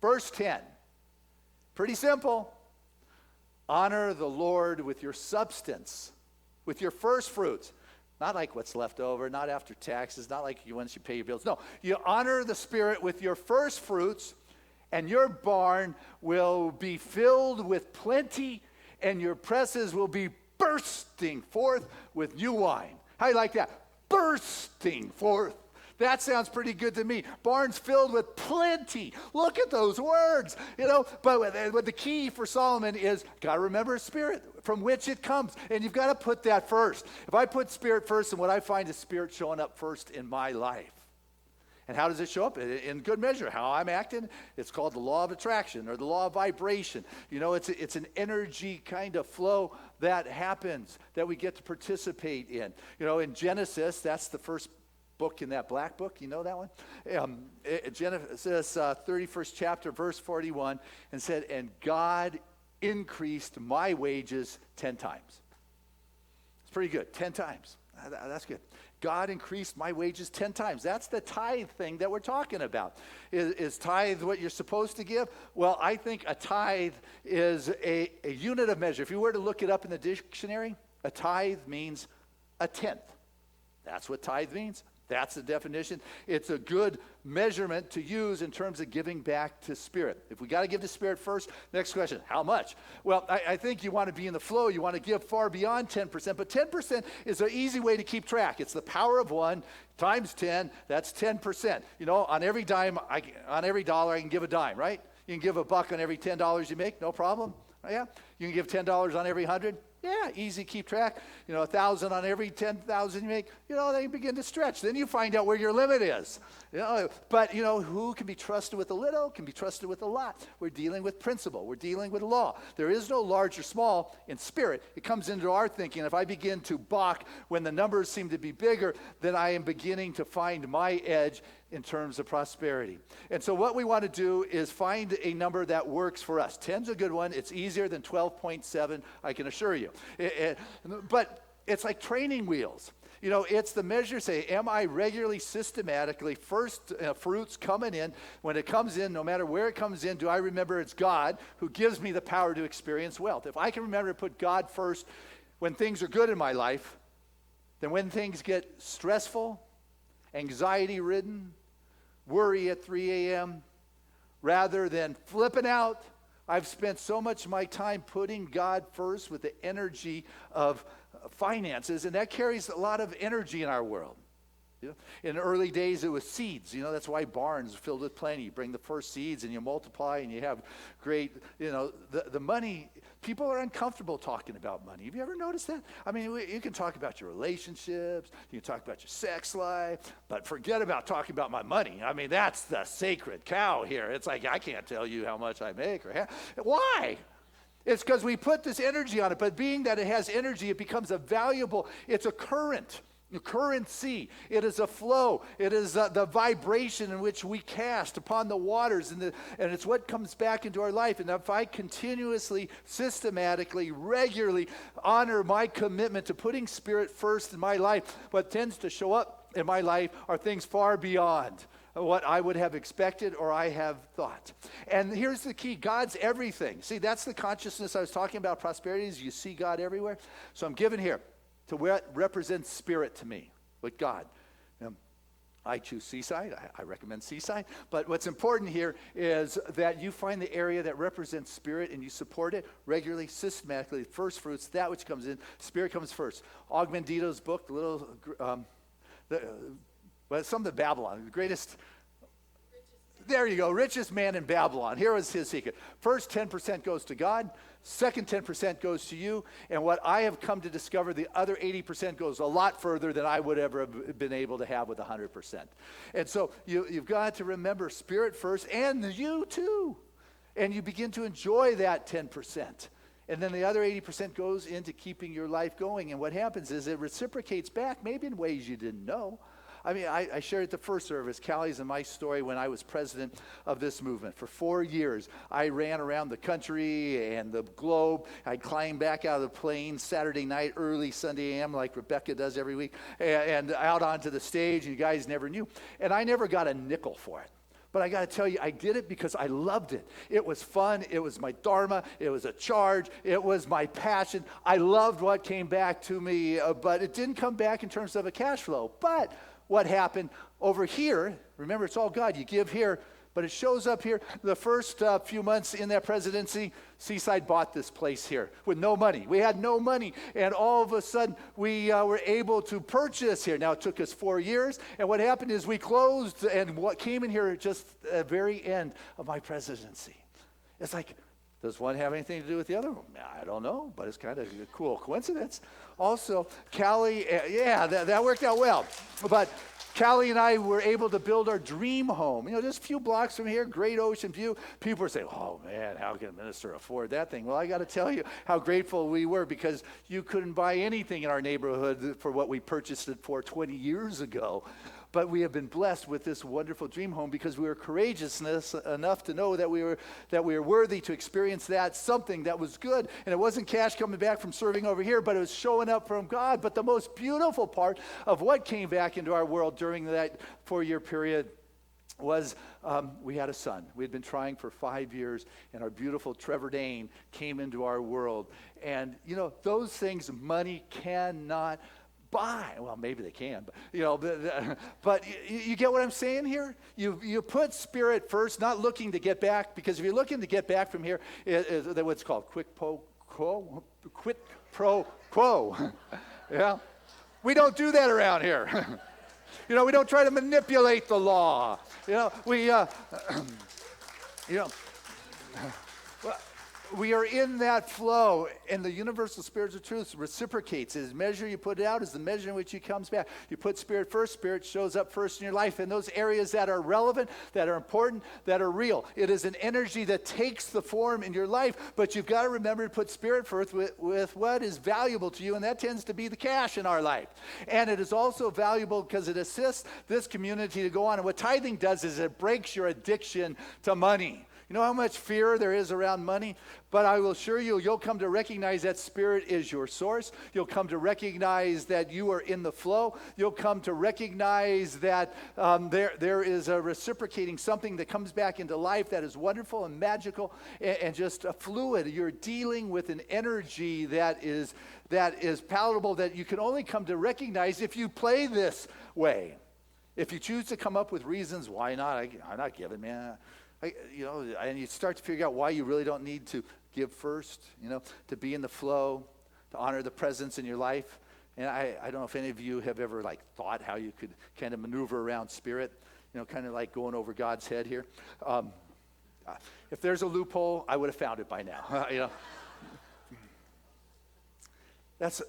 verse 10. Pretty simple. Honor the Lord with your substance, with your first fruits. Not like what's left over, not after taxes, not like once you pay your bills. No, you honor the Spirit with your first fruits, and your barn will be filled with plenty, and your presses will be bursting forth with new wine. How do you like that? Bursting forth. That sounds pretty good to me. Barns filled with plenty. Look at those words, you know. But the key for Solomon is got to remember Spirit from which it comes. And you've got to put that first. If I put Spirit first, and what I find is Spirit showing up first in my life. And how does it show up? In good measure, how I'm acting. It's called the law of attraction or the law of vibration. You know, it's an energy kind of flow that happens that we get to participate in. You know, in Genesis, that's the first book in that black book. You know that one? Genesis 31st chapter, verse 41, and said, and God increased my wages 10 times. It's pretty good, 10 times. That's good. God increased my wages 10 times. That's the tithe thing that we're talking about. Is tithe what you're supposed to give? Well, I think a tithe is a unit of measure. If you were to look it up in the dictionary, a tithe means a tenth. That's what tithe means. That's the definition. It's a good measurement to use in terms of giving back to Spirit. If we got to give to Spirit first, next question, how much? Well, I think you want to be in the flow. You want to give far beyond 10%, but 10% is an easy way to keep track. It's the power of 1 times 10, that's 10%. You know, on every dime, on every dollar, I can give a dime, right? You can give $1 on every $10 you make, no problem. Yeah? You can give $10 on every 100. Yeah, easy, keep track. You know, 1,000 on every 10,000 you make. You know, they begin to stretch. Then you find out where your limit is. You know, but you know, who can be trusted with a little can be trusted with a lot. We're dealing with principle. We're dealing with law. There is no large or small in Spirit. It comes into our thinking. If I begin to balk when the numbers seem to be bigger, then I am beginning to find my edge in terms of prosperity. And so what we want to do is find a number that works for us. 10's a good one. It's easier than 12.7, I can assure you. But it's like training wheels. You know, it's the measure, say, am I regularly, systematically, first fruits coming in? When it comes in, no matter where it comes in, do I remember it's God who gives me the power to experience wealth? If I can remember to put God first when things are good in my life, then when things get stressful, anxiety-ridden, worry at 3 a.m. Rather than flipping out, I've spent so much of my time putting God first with the energy of finances, and that carries a lot of energy in our world. You know, in the early days, it was seeds. You know, that's why barns are filled with plenty. You bring the first seeds and you multiply and you have great, you know, the money. People are uncomfortable talking about money. Have you ever noticed that? I mean, you can talk about your relationships, you can talk about your sex life, but forget about talking about my money. I mean, that's the sacred cow here. It's like, I can't tell you how much I make or have. Why? It's because we put this energy on it, but being that it has energy, it becomes a valuable, it's a current. The currency, it is a flow. It is the vibration in which we cast upon the waters, and it's what comes back into our life. And if I continuously, systematically, regularly honor my commitment to putting Spirit first in my life, what tends to show up in my life are things far beyond what I would have expected or I have thought. And here's the key. God's everything. See, that's the consciousness I was talking about. Prosperity is you see God everywhere. So I'm given here to what represents Spirit to me with God. I choose Seaside. I recommend Seaside. But what's important here is that you find the area that represents Spirit and you support it regularly, systematically. First fruits, that which comes in. Spirit comes first. Og Mandito's book, the little, some of the Babylon, the greatest. There you go, richest man in Babylon. Here was his secret. First 10% goes to God. Second 10% goes to you. And what I have come to discover, the other 80% goes a lot further than I would ever have been able to have with 100%. And so you've got to remember Spirit first and you too. And you begin to enjoy that 10%. And then the other 80% goes into keeping your life going. And what happens is it reciprocates back, maybe in ways you didn't know. I mean, I shared at the first service, Callie's and my story when I was president of this movement. For 4 years, I ran around the country and the globe. I'd climb back out of the plane Saturday night, early Sunday a.m., like Rebecca does every week, and out onto the stage, and you guys never knew. And I never got a nickel for it. But I got to tell you, I did it because I loved it. It was fun. It was my dharma. It was a charge. It was my passion. I loved what came back to me, but it didn't come back in terms of a cash flow. But what happened over here, remember, it's all God. You give here, but it shows up here. The first few months in that presidency, Seaside bought this place here with no money. We had no money, and all of a sudden, we were able to purchase here. Now, it took us 4 years, and what happened is we closed, and what came in here just at the very end of my presidency. It's like, does one have anything to do with the other? I don't know, but it's kind of a cool coincidence. Also, Callie, that worked out well. But Callie and I were able to build our dream home. You know, just a few blocks from here, great ocean view. People were saying, oh man, how can a minister afford that thing? Well, I got to tell you how grateful we were because you couldn't buy anything in our neighborhood for what we purchased it for 20 years ago. But we have been blessed with this wonderful dream home because we were courageous enough to know that we were worthy to experience that, something that was good. And it wasn't cash coming back from serving over here, but it was showing up from God. But the most beautiful part of what came back into our world during that 4-year period was we had a son. We had been trying for 5 years, and our beautiful Trevor Dane came into our world. And, you know, those things money cannot buy. Well, maybe they can, but you know, but you get what I'm saying here? You put Spirit first, not looking to get back, because if you're looking to get back from here, it's what's called quid pro quo. Yeah, we don't do that around here. You know, we don't try to manipulate the law. You know, we are in that flow, and the universal spiritual truth reciprocates. As measure you put it out is the measure in which it comes back. You put Spirit first, Spirit shows up first in your life in those areas that are relevant, that are important, that are real. It is an energy that takes the form in your life, but you've got to remember to put Spirit first with what is valuable to you, and that tends to be the cash in our life. And it is also valuable because it assists this community to go on. And what tithing does is it breaks your addiction to money. You know how much fear there is around money? But I will assure you, you'll come to recognize that Spirit is your source. You'll come to recognize that you are in the flow. You'll come to recognize that there is a reciprocating something that comes back into life that is wonderful and magical and just fluid. You're dealing with an energy that is palatable, that you can only come to recognize if you play this way. If you choose to come up with reasons why not, I'm not giving, man. And you start to figure out why you really don't need to give first, to be in the flow, to honor the presence in your life. And I don't know if any of you have ever thought how you could kind of maneuver around Spirit, kind of like going over God's head here. If there's a loophole, I would have found it by now. That's,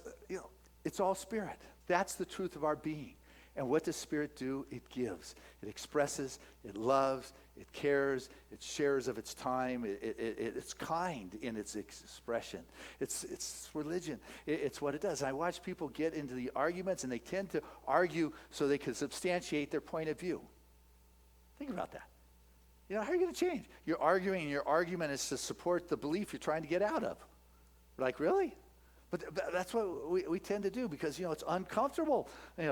it's all Spirit. That's the truth of our being. And what does Spirit do? It gives. It expresses. It loves. It cares. It shares of its time. It's kind in its expression. It's religion. It's what it does. And I watch people get into the arguments, and they tend to argue so they can substantiate their point of view. Think about that. How are you going to change? You're arguing, and your argument is to support the belief you're trying to get out of. Really? But that's what we tend to do because, it's uncomfortable,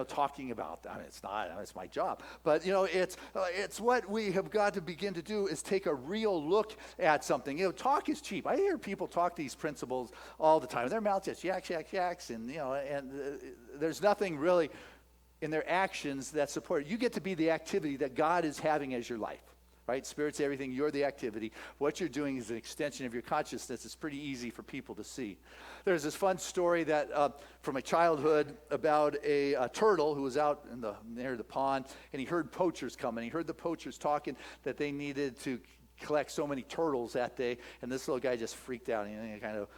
talking about that. I mean, it's not, it's my job. But, it's what we have got to begin to do is take a real look at something. Talk is cheap. I hear people talk these principles all the time. Their mouth just yaks, and, and there's nothing really in their actions that support it. You get to be the activity that God is having as your life. Right? Spirit's everything. You're the activity. What you're doing is an extension of your consciousness. It's pretty easy for people to see. There's this fun story that from my childhood about a turtle who was out near the pond, and he heard poachers coming. He heard the poachers talking that they needed to collect so many turtles that day, and this little guy just freaked out and he kind of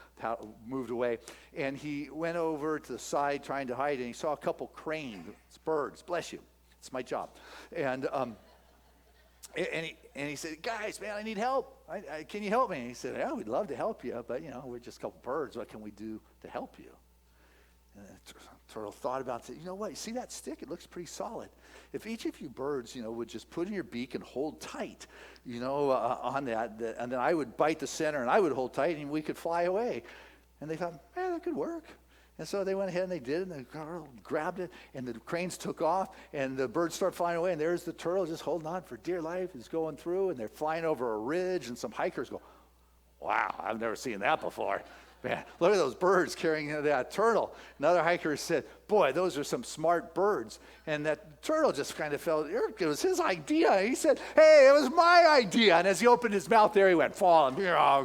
moved away. And he went over to the side trying to hide, and he saw a couple cranes, birds. Bless you. It's my job. And he said, guys, man, I need help. Can you help me? And he said, yeah, we'd love to help you, but, we're just a couple birds. What can we do to help you? And the turtle thought about it and said, you know what? You see that stick? It looks pretty solid. If each of you birds, would just put in your beak and hold tight, on that, and then I would bite the center and I would hold tight and we could fly away. And they thought, that could work. And so they went ahead and they did, and the girl grabbed it, and the cranes took off, and the birds start flying away, and there's the turtle just holding on for dear life. He's going through, and they're flying over a ridge, and some hikers go, wow, I've never seen that before. Man, look at those birds carrying that turtle. Another hiker said, boy, those are some smart birds. And that turtle just kind of felt, it was his idea. He said, hey, it was my idea. And as he opened his mouth there, he went falling,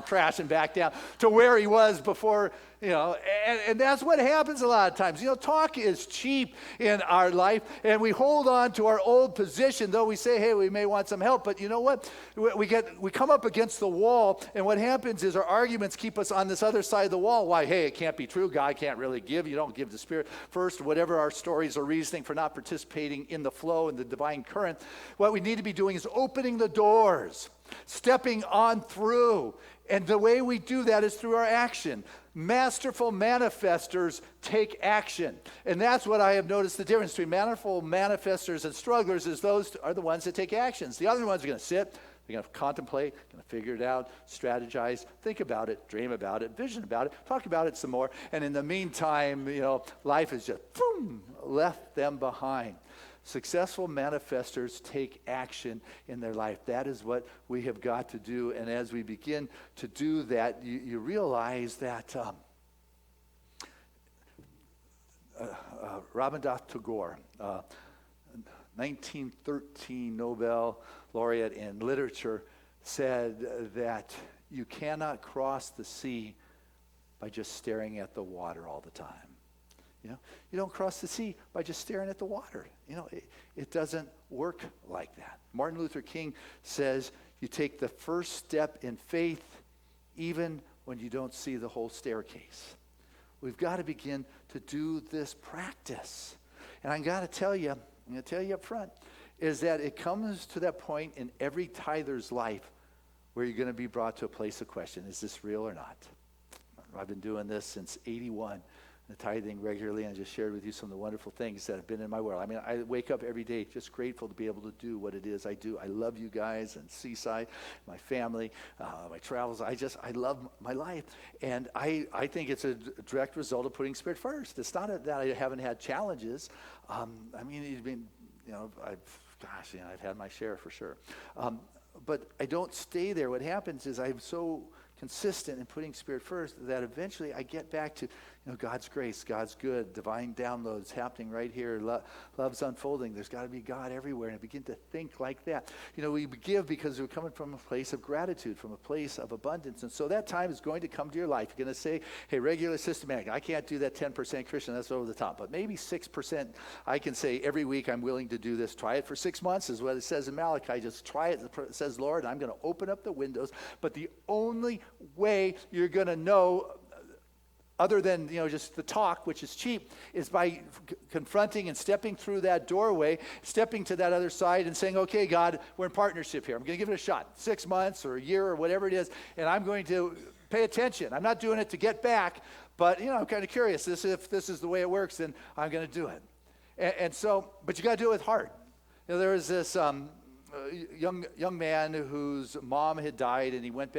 crashing back down to where he was before, and that's what happens a lot of times. Talk is cheap in our life, and we hold on to our old position, though we say, hey, we may want some help. But you know what? We come up against the wall, and what happens is our arguments keep us on this other side of the wall. Why, hey, it can't be true. God can't really give. You don't give the Spirit first, whatever our stories or reasoning for not participating in the flow and the divine current. What we need to be doing is opening the doors, stepping on through. And the way we do that is through our action. Masterful manifestors take action. And that's what I have noticed the difference between masterful manifestors and strugglers is those are the ones that take actions. The other ones are going to sit, they're going to contemplate, going to figure it out, strategize, think about it, dream about it, vision about it, talk about it some more. And in the meantime, life has just left them behind. Successful manifestors take action in their life. That is what we have got to do. And as we begin to do that, you realize that Rabindranath Tagore, 1913 Nobel laureate in literature, said that you cannot cross the sea by just staring at the water all the time. You don't cross the sea by just staring at the water. It doesn't work like that. Martin Luther King says you take the first step in faith even when you don't see the whole staircase. We've got to begin to do this practice. And I'm going to tell you up front, is that it comes to that point in every tither's life where you're going to be brought to a place of question. Is this real or not? I've been doing this since 81. The tithing regularly, and I just shared with you some of the wonderful things that have been in my world. I mean, I wake up every day just grateful to be able to do what it is I do. I love you guys and Seaside, my family, my travels. I love my life. And I think it's a direct result of putting Spirit first. It's not that I haven't had challenges. I've had my share for sure. But I don't stay there. What happens is I'm so consistent in putting Spirit first that eventually I get back to, God's grace, God's good, divine downloads happening right here. Love's unfolding. There's got to be God everywhere. And I begin to think like that. We give because we're coming from a place of gratitude, from a place of abundance. And so that time is going to come to your life. You're going to say, hey, regular, systematic. I can't do that 10% Christian. That's over the top. But maybe 6%, I can say every week I'm willing to do this. Try it for 6 months is what it says in Malachi. Just try it. It says, Lord, I'm going to open up the windows. But the only way you're going to know, other than just the talk, which is cheap, is by confronting and stepping through that doorway, stepping to that other side and saying, okay, God, we're in partnership here. I'm going to give it a shot, 6 months or a year or whatever it is, and I'm going to pay attention. I'm not doing it to get back, but I'm kind of curious. If this is the way it works, then I'm going to do it. And so, but you got to do it with heart. There was this young man whose mom had died, and he went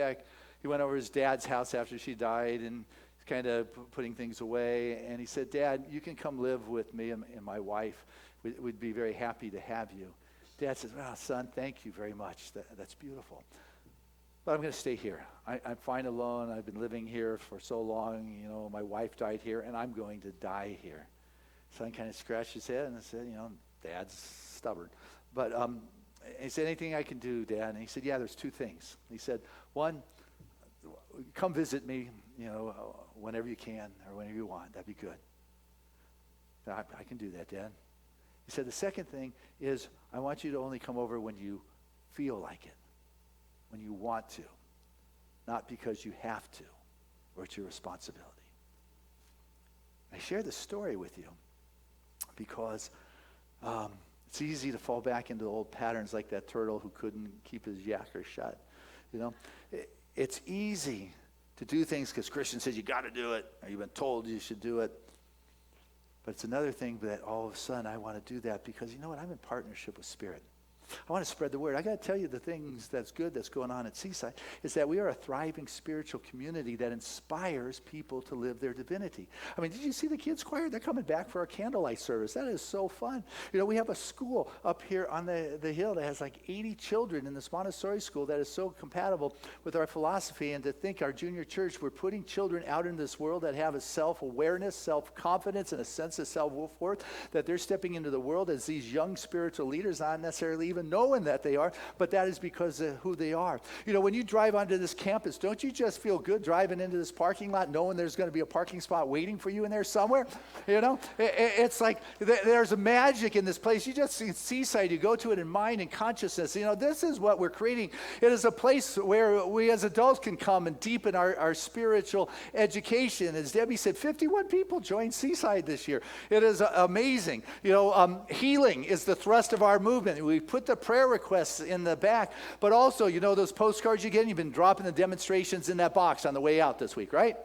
over his dad's house after she died, and kind of putting things away, and he said, Dad, you can come live with me and my wife. We'd be very happy to have you. Dad says, well, son, thank you very much. That's beautiful. But I'm going to stay here. I'm fine alone. I've been living here for so long. My wife died here, and I'm going to die here. Son kind of scratched his head and said, Dad's stubborn. But he said, anything I can do, Dad? And he said, yeah, there's two things. He said, one, come visit me, whenever you can or whenever you want. That'd be good. I can do that, Dad. He said, the second thing is I want you to only come over when you feel like it, when you want to, not because you have to or it's your responsibility. I share this story with you because it's easy to fall back into old patterns like that turtle who couldn't keep his yacker shut. It's easy to do things because Christian says you got to do it, or you've been told you should do it. But it's another thing that all of a sudden I want to do that because you know what? I'm in partnership with Spirit. I want to spread the word. I got to tell you the things that's good that's going on at Seaside is that we are a thriving spiritual community that inspires people to live their divinity. I mean, did you see the kids choir? They're coming back for our candlelight service. That is so fun. We have a school up here on the hill that has like 80 children in this Montessori school that is so compatible with our philosophy. And to think our junior church, we're putting children out in this world that have a self-awareness, self-confidence, and a sense of self-worth, that they're stepping into the world as these young spiritual leaders, not necessarily even knowing that they are, but that is because of who they are. When you drive onto this campus, don't you just feel good driving into this parking lot knowing there's going to be a parking spot waiting for you in there somewhere? It's like there's a magic in this place. You just see Seaside, you go to it in mind and consciousness. This is what we're creating. It is a place where we as adults can come and deepen our spiritual education. As Debbie said, 51 people joined Seaside this year. It is amazing. Healing is the thrust of our movement. We put the prayer requests in the back, but also, those postcards you get, you've been dropping the demonstrations in that box on the way out this week, right?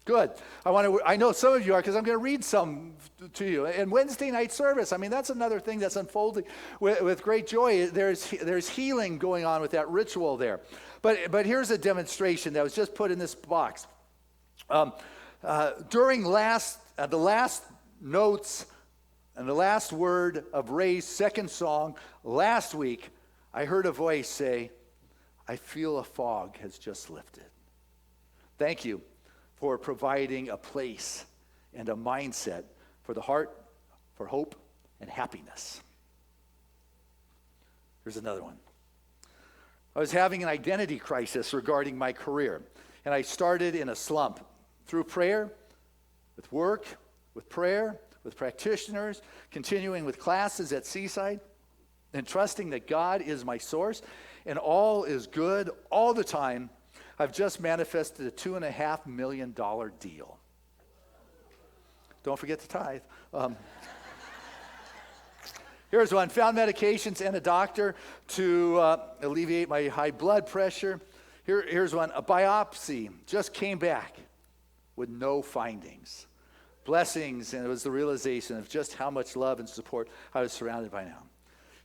Good. I know some of you are because I'm going to read some to you. And Wednesday night service, that's another thing that's unfolding with great joy. There's healing going on with that ritual there. But here's a demonstration that was just put in this box. During the last notes and the last word of Ray's second song last week, I heard a voice say, I feel a fog has just lifted. Thank you for providing a place and a mindset for the heart, for hope, and happiness. Here's another one. I was having an identity crisis regarding my career, and I started in a slump. Through prayer, with work, with prayer, with practitioners, continuing with classes at Seaside, and trusting that God is my source, and all is good all the time, I've just manifested a $2.5 million deal. Don't forget to tithe. Here's one. Found medications and a doctor to alleviate my high blood pressure. Here's one. A biopsy just came back with no findings. Blessings, and it was the realization of just how much love and support I was surrounded by now.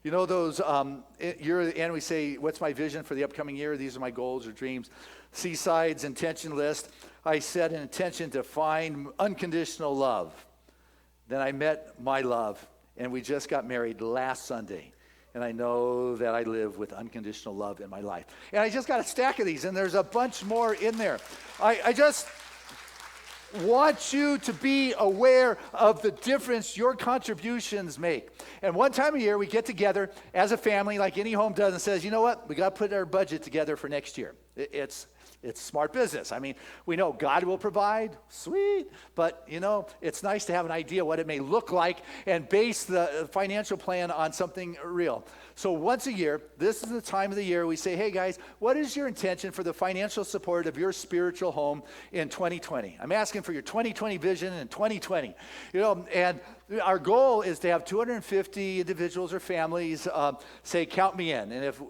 Those, and we say, what's my vision for the upcoming year? These are my goals or dreams. Seaside's intention list, I set an intention to find unconditional love. Then I met my love, and we just got married last Sunday. And I know that I live with unconditional love in my life. And I just got a stack of these, and there's a bunch more in there. want you to be aware of the difference your contributions make. And one time a year, we get together as a family, like any home does, and says, you know what? We got to put our budget together for next year. It's smart business. I mean, we know God will provide, sweet, but it's nice to have an idea what it may look like and base the financial plan on something real. So once a year, this is the time of the year we say, hey guys, what is your intention for the financial support of your spiritual home in 2020? I'm asking for your 2020 vision in 2020. And our goal is to have 250 individuals or families say, count me in. And if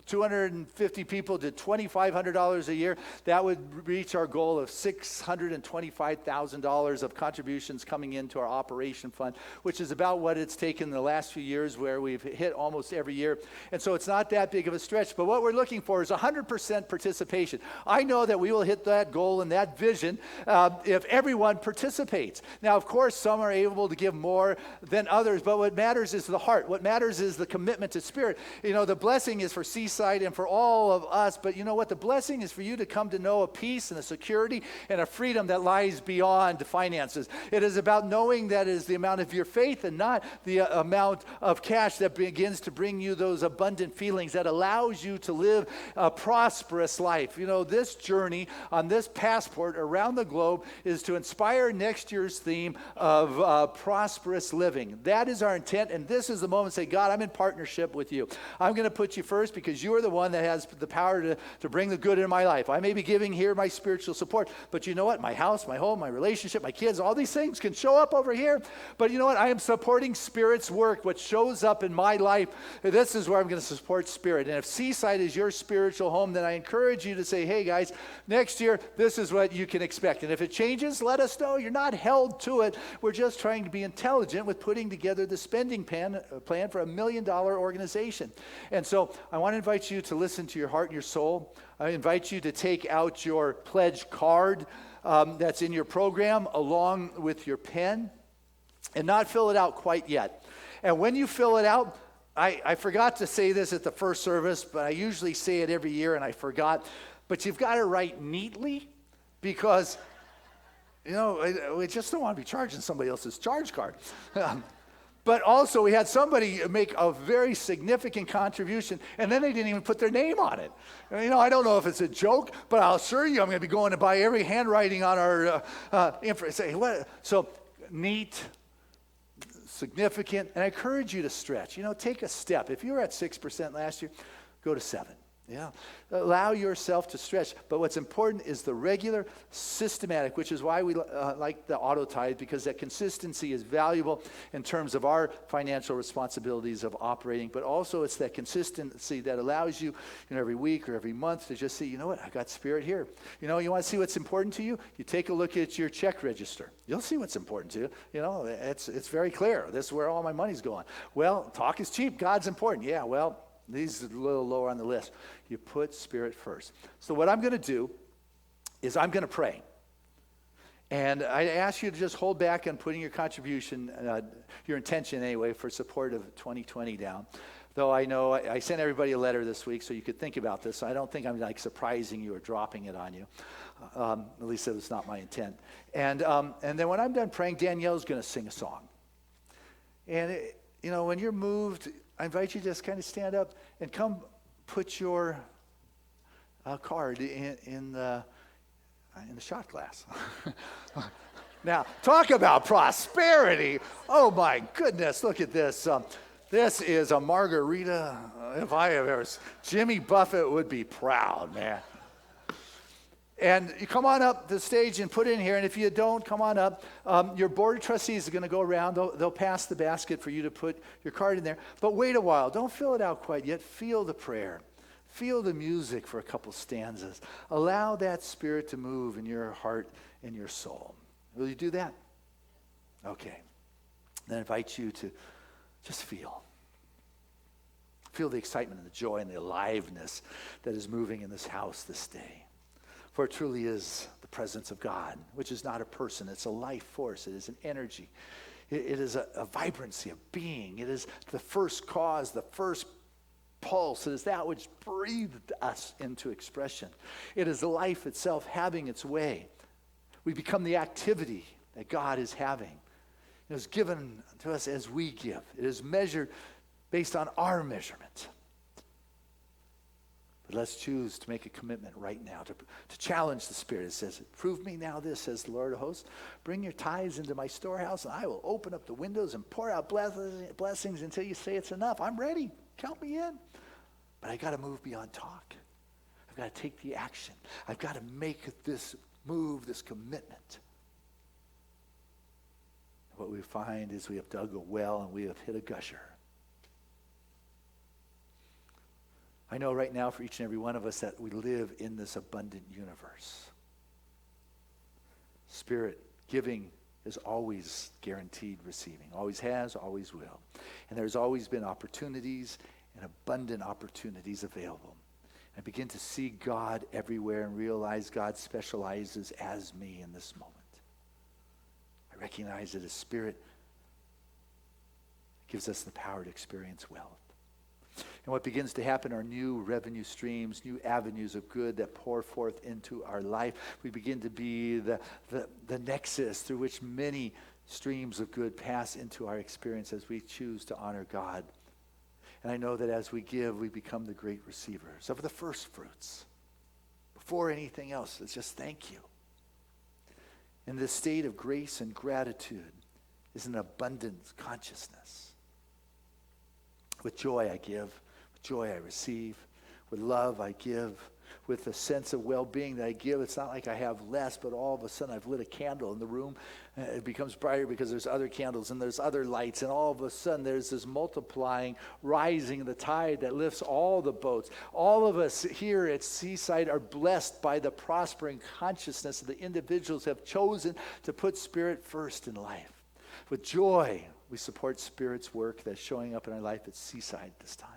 250 people did $2,500 a year, that would reach our goal of $625,000 of contributions coming into our operation fund, which is about what it's taken the last few years, where we've hit almost every year. And so it's not that big of a stretch, but what we're looking for is 100% participation. I know that we will hit that goal and that vision if everyone participates. Now, of course, some are able to give more than others, but what matters is the heart. What matters is the commitment to Spirit. The blessing is for Seaside and for all of us, but you know what? The blessing is for you to come to know a peace and a security and a freedom that lies beyond finances. It is about knowing that it is the amount of your faith and not the amount of cash that begins to bring you those abundant feelings that allows you to live a prosperous life. This journey on this passport around the globe is to inspire next year's theme of prosperous living. That is our intent, and this is the moment to say, God, I'm in partnership with you. I'm going to put you first because you are the one that has the power to bring the good in my life. I may be giving here my spiritual support, but you know what? My house, my home, my relationship, my kids, all these things can show up over here. But you know what? I am supporting Spirit's work. What shows up in my life, this is where I'm going to support Spirit. And if Seaside is your spiritual home, then I encourage you to say, hey guys, next year, this is what you can expect. And if it changes, let us know. You're not held to it. We're just trying to be intelligent with putting together the spending plan for $1 million organization. And so I want to invite you to listen to your heart and your soul. I invite you to take out your pledge card that's in your program along with your pen and not fill it out quite yet. And when you fill it out, I forgot to say this at the first service, but I usually say it every year and I forgot. But you've got to write neatly because, we just don't want to be charging somebody else's charge card. But also, we had somebody make a very significant contribution, and then they didn't even put their name on it. I don't know if it's a joke, but I'll assure you I'm going to be going to buy every handwriting on our info. Say, what? So, neat, significant, and I encourage you to stretch. Take a step. If you were at 6% last year, go to 7%. Yeah. Allow yourself to stretch. But what's important is the regular, systematic, which is why we like the auto tithe, because that consistency is valuable in terms of our financial responsibilities of operating. But also it's that consistency that allows you, every week or every month to just say, you know what, I got Spirit here. You want to see what's important to you? You take a look at your check register. You'll see what's important to you. It's very clear. This is where all my money's going. Well, talk is cheap. God's important. Yeah, well, these are a little lower on the list. You put Spirit first. So what I'm going to do is I'm going to pray. And I ask you to just hold back on putting your contribution, your intention anyway, for support of 2020 down. Though I know I sent everybody a letter this week so you could think about this. So I don't think I'm surprising you or dropping it on you. At least that was not my intent. And then when I'm done praying, Danielle's going to sing a song. And, when you're moved, I invite you to just kind of stand up and come put your card in the shot glass. Now, talk about prosperity. Oh, my goodness, look at this. This is a margarita. If I have ever, Jimmy Buffett would be proud, man. And you come on up the stage and put it in here. And if you don't, come on up. Your board of trustees are going to go around. They'll pass the basket for you to put your card in there. But wait a while. Don't fill it out quite yet. Feel the prayer. Feel the music for a couple stanzas. Allow that Spirit to move in your heart and your soul. Will you do that? Okay. Then I invite you to just feel. Feel the excitement and the joy and the aliveness that is moving in this house this day. For it truly is the presence of God, which is not a person. It's a life force. It is an energy. It is a vibrancy of being. It is the first cause, the first pulse. It is that which breathed us into expression. It is life itself having its way. We become the activity that God is having. It is given to us as we give. It is measured based on our measurement. But let's choose to make a commitment right now to challenge the Spirit. It says, prove me now this, says the Lord of hosts. Bring your tithes into my storehouse, and I will open up the windows and pour out blessings until you say it's enough. I'm ready. Count me in. But I got to move beyond talk. I've got to take the action. I've got to make this move, this commitment. What we find is we have dug a well and we have hit a gusher. I know right now for each and every one of us that we live in this abundant universe. Spirit giving is always guaranteed receiving. Always has, always will. And there's always been opportunities and abundant opportunities available. I begin to see God everywhere and realize God specializes as me in this moment. I recognize that His Spirit gives us the power to experience wealth. And what begins to happen are new revenue streams, new avenues of good that pour forth into our life. We begin to be the nexus through which many streams of good pass into our experience as we choose to honor God. And I know that as we give, we become the great receivers of the first fruits. Before anything else, it's just thank you. And this state of grace and gratitude is an abundant consciousness. With joy I give, with joy I receive, with love I give, with a sense of well-being that I give. It's not like I have less, but all of a sudden I've lit a candle in the room. It becomes brighter because there's other candles and there's other lights, and all of a sudden there's this multiplying, rising of the tide that lifts all the boats. All of us here at Seaside are blessed by the prospering consciousness that the individuals have chosen to put Spirit first in life. With joy, we support Spirit's work that's showing up in our life at Seaside this time.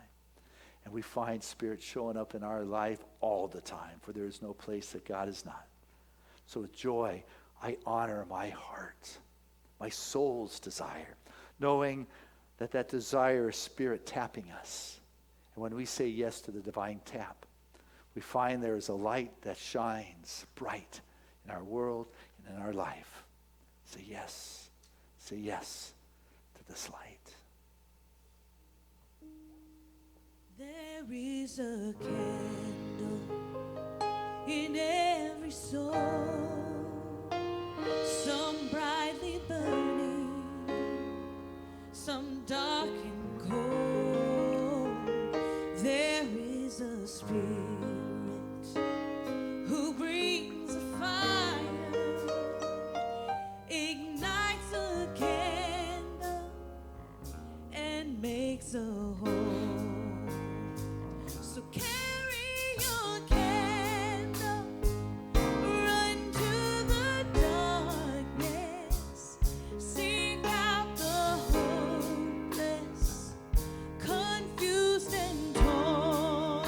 And we find Spirit showing up in our life all the time, for there is no place that God is not. So with joy, I honor my heart, my soul's desire, knowing that that desire is Spirit tapping us. And when we say yes to the divine tap, we find there is a light that shines bright in our world and in our life. Say yes to this light. There is a candle in every soul, some brightly burning, some dark and cold. There is a Spirit who brings a fire, ignites a candle, and makes a hole. So carry your candle, run to the darkness, seek out the hopeless, confused and torn.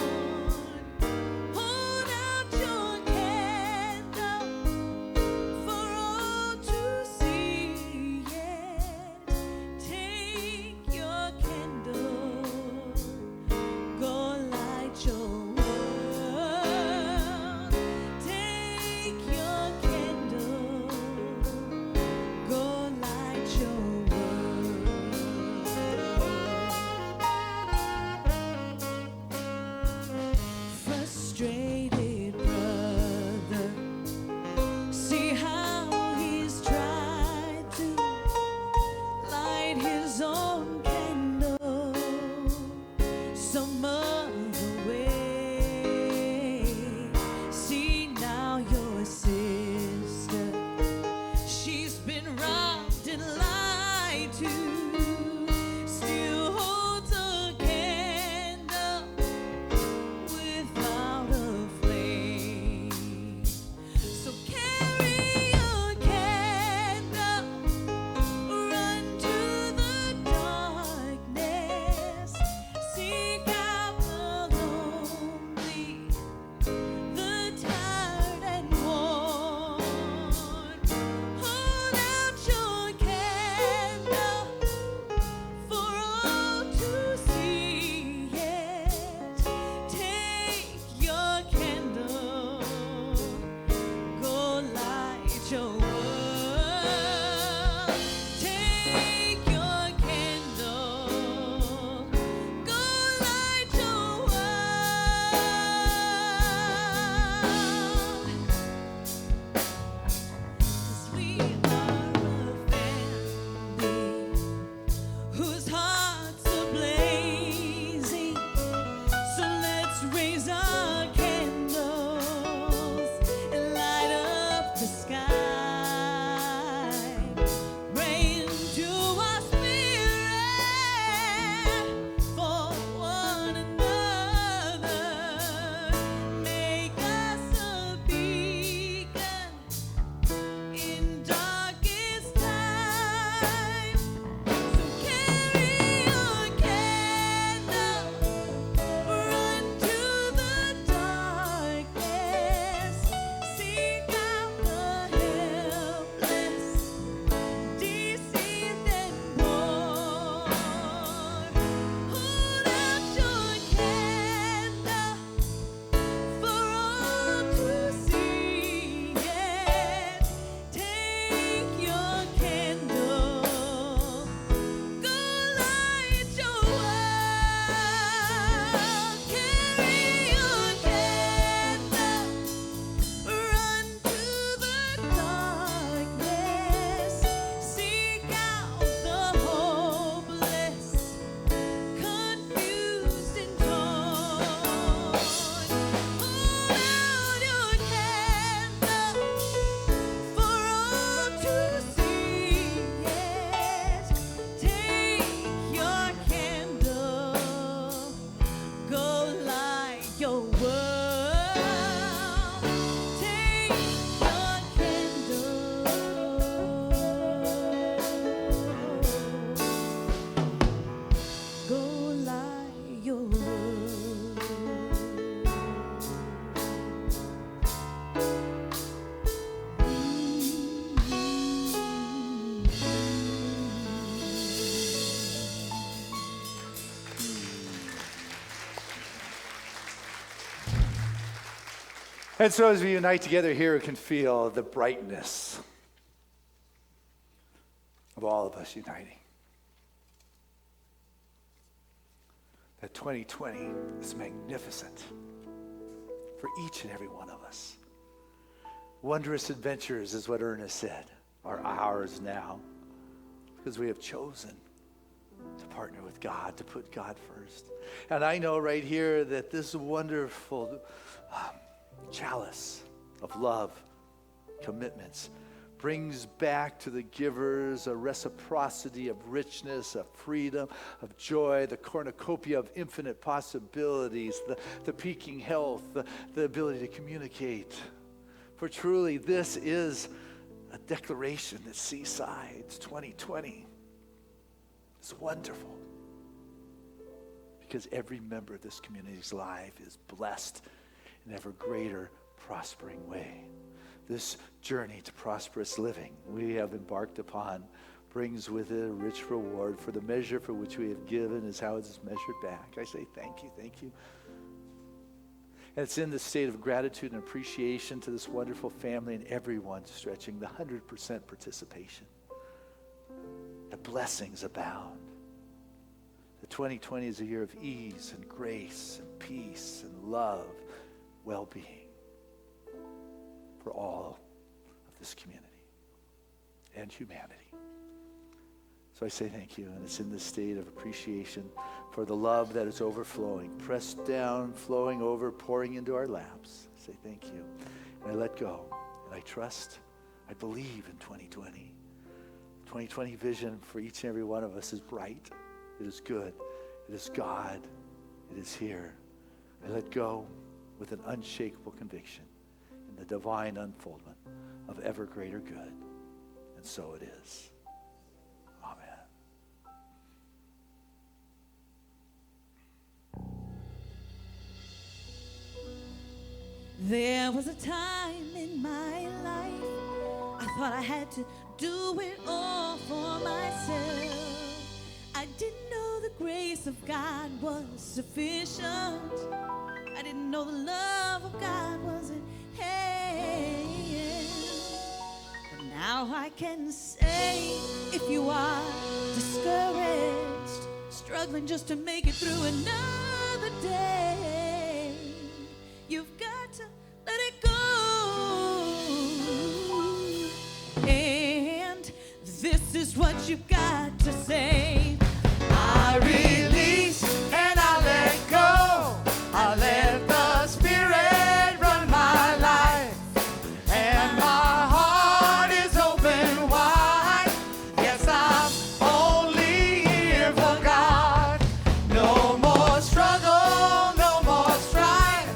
And so as we unite together here, we can feel the brightness of all of us uniting. That 2020 is magnificent for each and every one of us. Wondrous adventures is what Ernest said, are ours now, because we have chosen to partner with God, to put God first. And I know right here that this wonderful chalice of love, commitments, brings back to the givers a reciprocity of richness, of freedom, of joy, the cornucopia of infinite possibilities, the peaking health, the ability to communicate. For truly, this is a declaration that Seaside 2020 is wonderful, because every member of this community's life is blessed in ever greater prospering way. This journey to prosperous living we have embarked upon brings with it a rich reward, for the measure for which we have given is how it is measured back. I say thank you, thank you. And it's in the state of gratitude and appreciation to this wonderful family and everyone stretching the 100% participation. The blessings abound. The 2020 is a year of ease and grace and peace and love, well-being for all of this community and humanity. So I say thank you, and it's in this state of appreciation for the love that is overflowing, pressed down, flowing over, pouring into our laps. I say thank you, and I let go, and I trust, I believe in 2020. 2020 vision for each and every one of us is bright. It is good. It is God. It is here. I let go with an unshakable conviction in the divine unfoldment of ever greater good. And so it is. Amen. There was a time in my life I thought I had to do it all for myself. I didn't know the grace of God was sufficient. I didn't know the love of God was in hand. But now I can say, if you are discouraged, struggling just to make it through another day, you've got to let it go. And this is what you've got to say. I release and I let go. I let the Spirit run my life, and my heart is open wide. Yes, I'm only here for God. No more struggle, no more strife.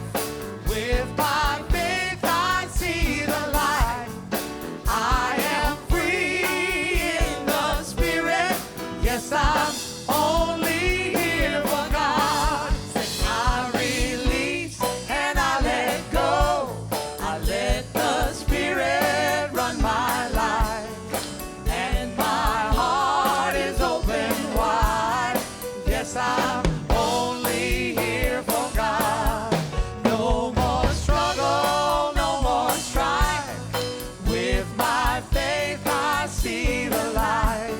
With my faith I see the light. I am free in the Spirit. Yes, I'm only here for God. I release and I let go. I let the Spirit run my life, and my heart is open wide. Yes, I'm only here for God. No more struggle, no more strife. With my faith I see the light.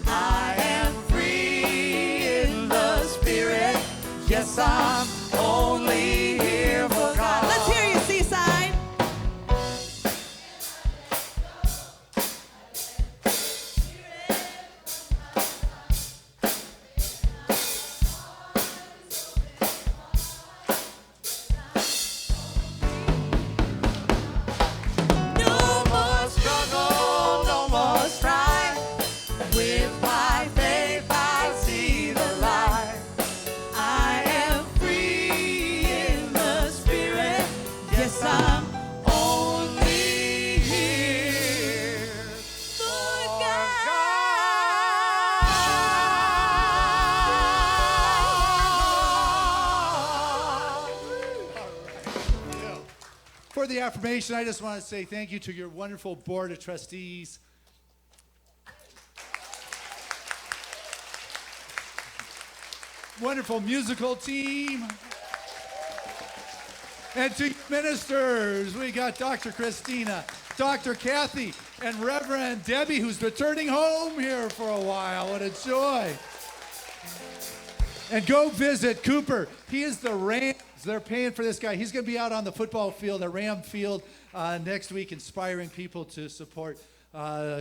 I am free in the Spirit. Yes, I'm only here for God. Let's hear you, Seaside. No more struggle, no more strife. With my faith I see the light. I am free in the Spirit. Yes, I'm only here for God. For the affirmation, I just want to say thank you to your wonderful board of trustees. Wonderful musical team. And to ministers, we got Dr. Christina, Dr. Kathy, and Reverend Debbie, who's returning home here for a while. What a joy. And go visit Cooper. He is the Rams. They're paying for this guy. He's going to be out on the football field at Ram Field next week, inspiring people to support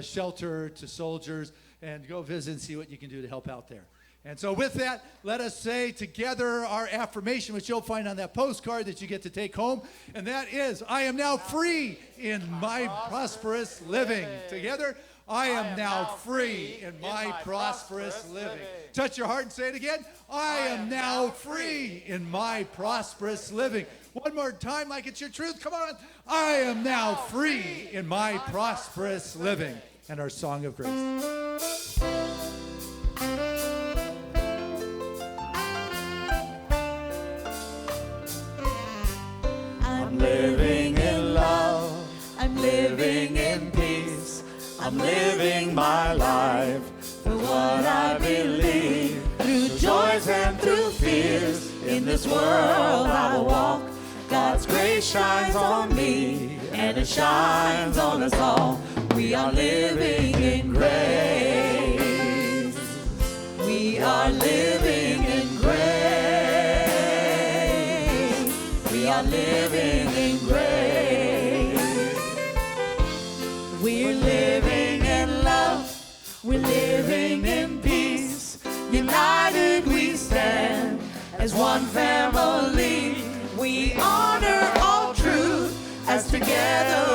shelter to soldiers. And go visit and see what you can do to help out there. And so with that, let us say together our affirmation, which you'll find on that postcard that you get to take home. And that is, I am now free in my prosperous living. Together, I am now free in my prosperous living. Touch your heart and say it again. I am now free in my prosperous living. One more time like it's your truth. Come on. I am now free in my prosperous living. And our song of grace. I'm living in love. I'm living in peace. I'm living my life for what I believe. Through joys and through fears, in this world I walk. God's grace shines on me, and it shines on us all. We are living in grace. We are living in grace. We are living in grace. We're living in love. We're living in peace. United we stand as one family. We honor all truth as together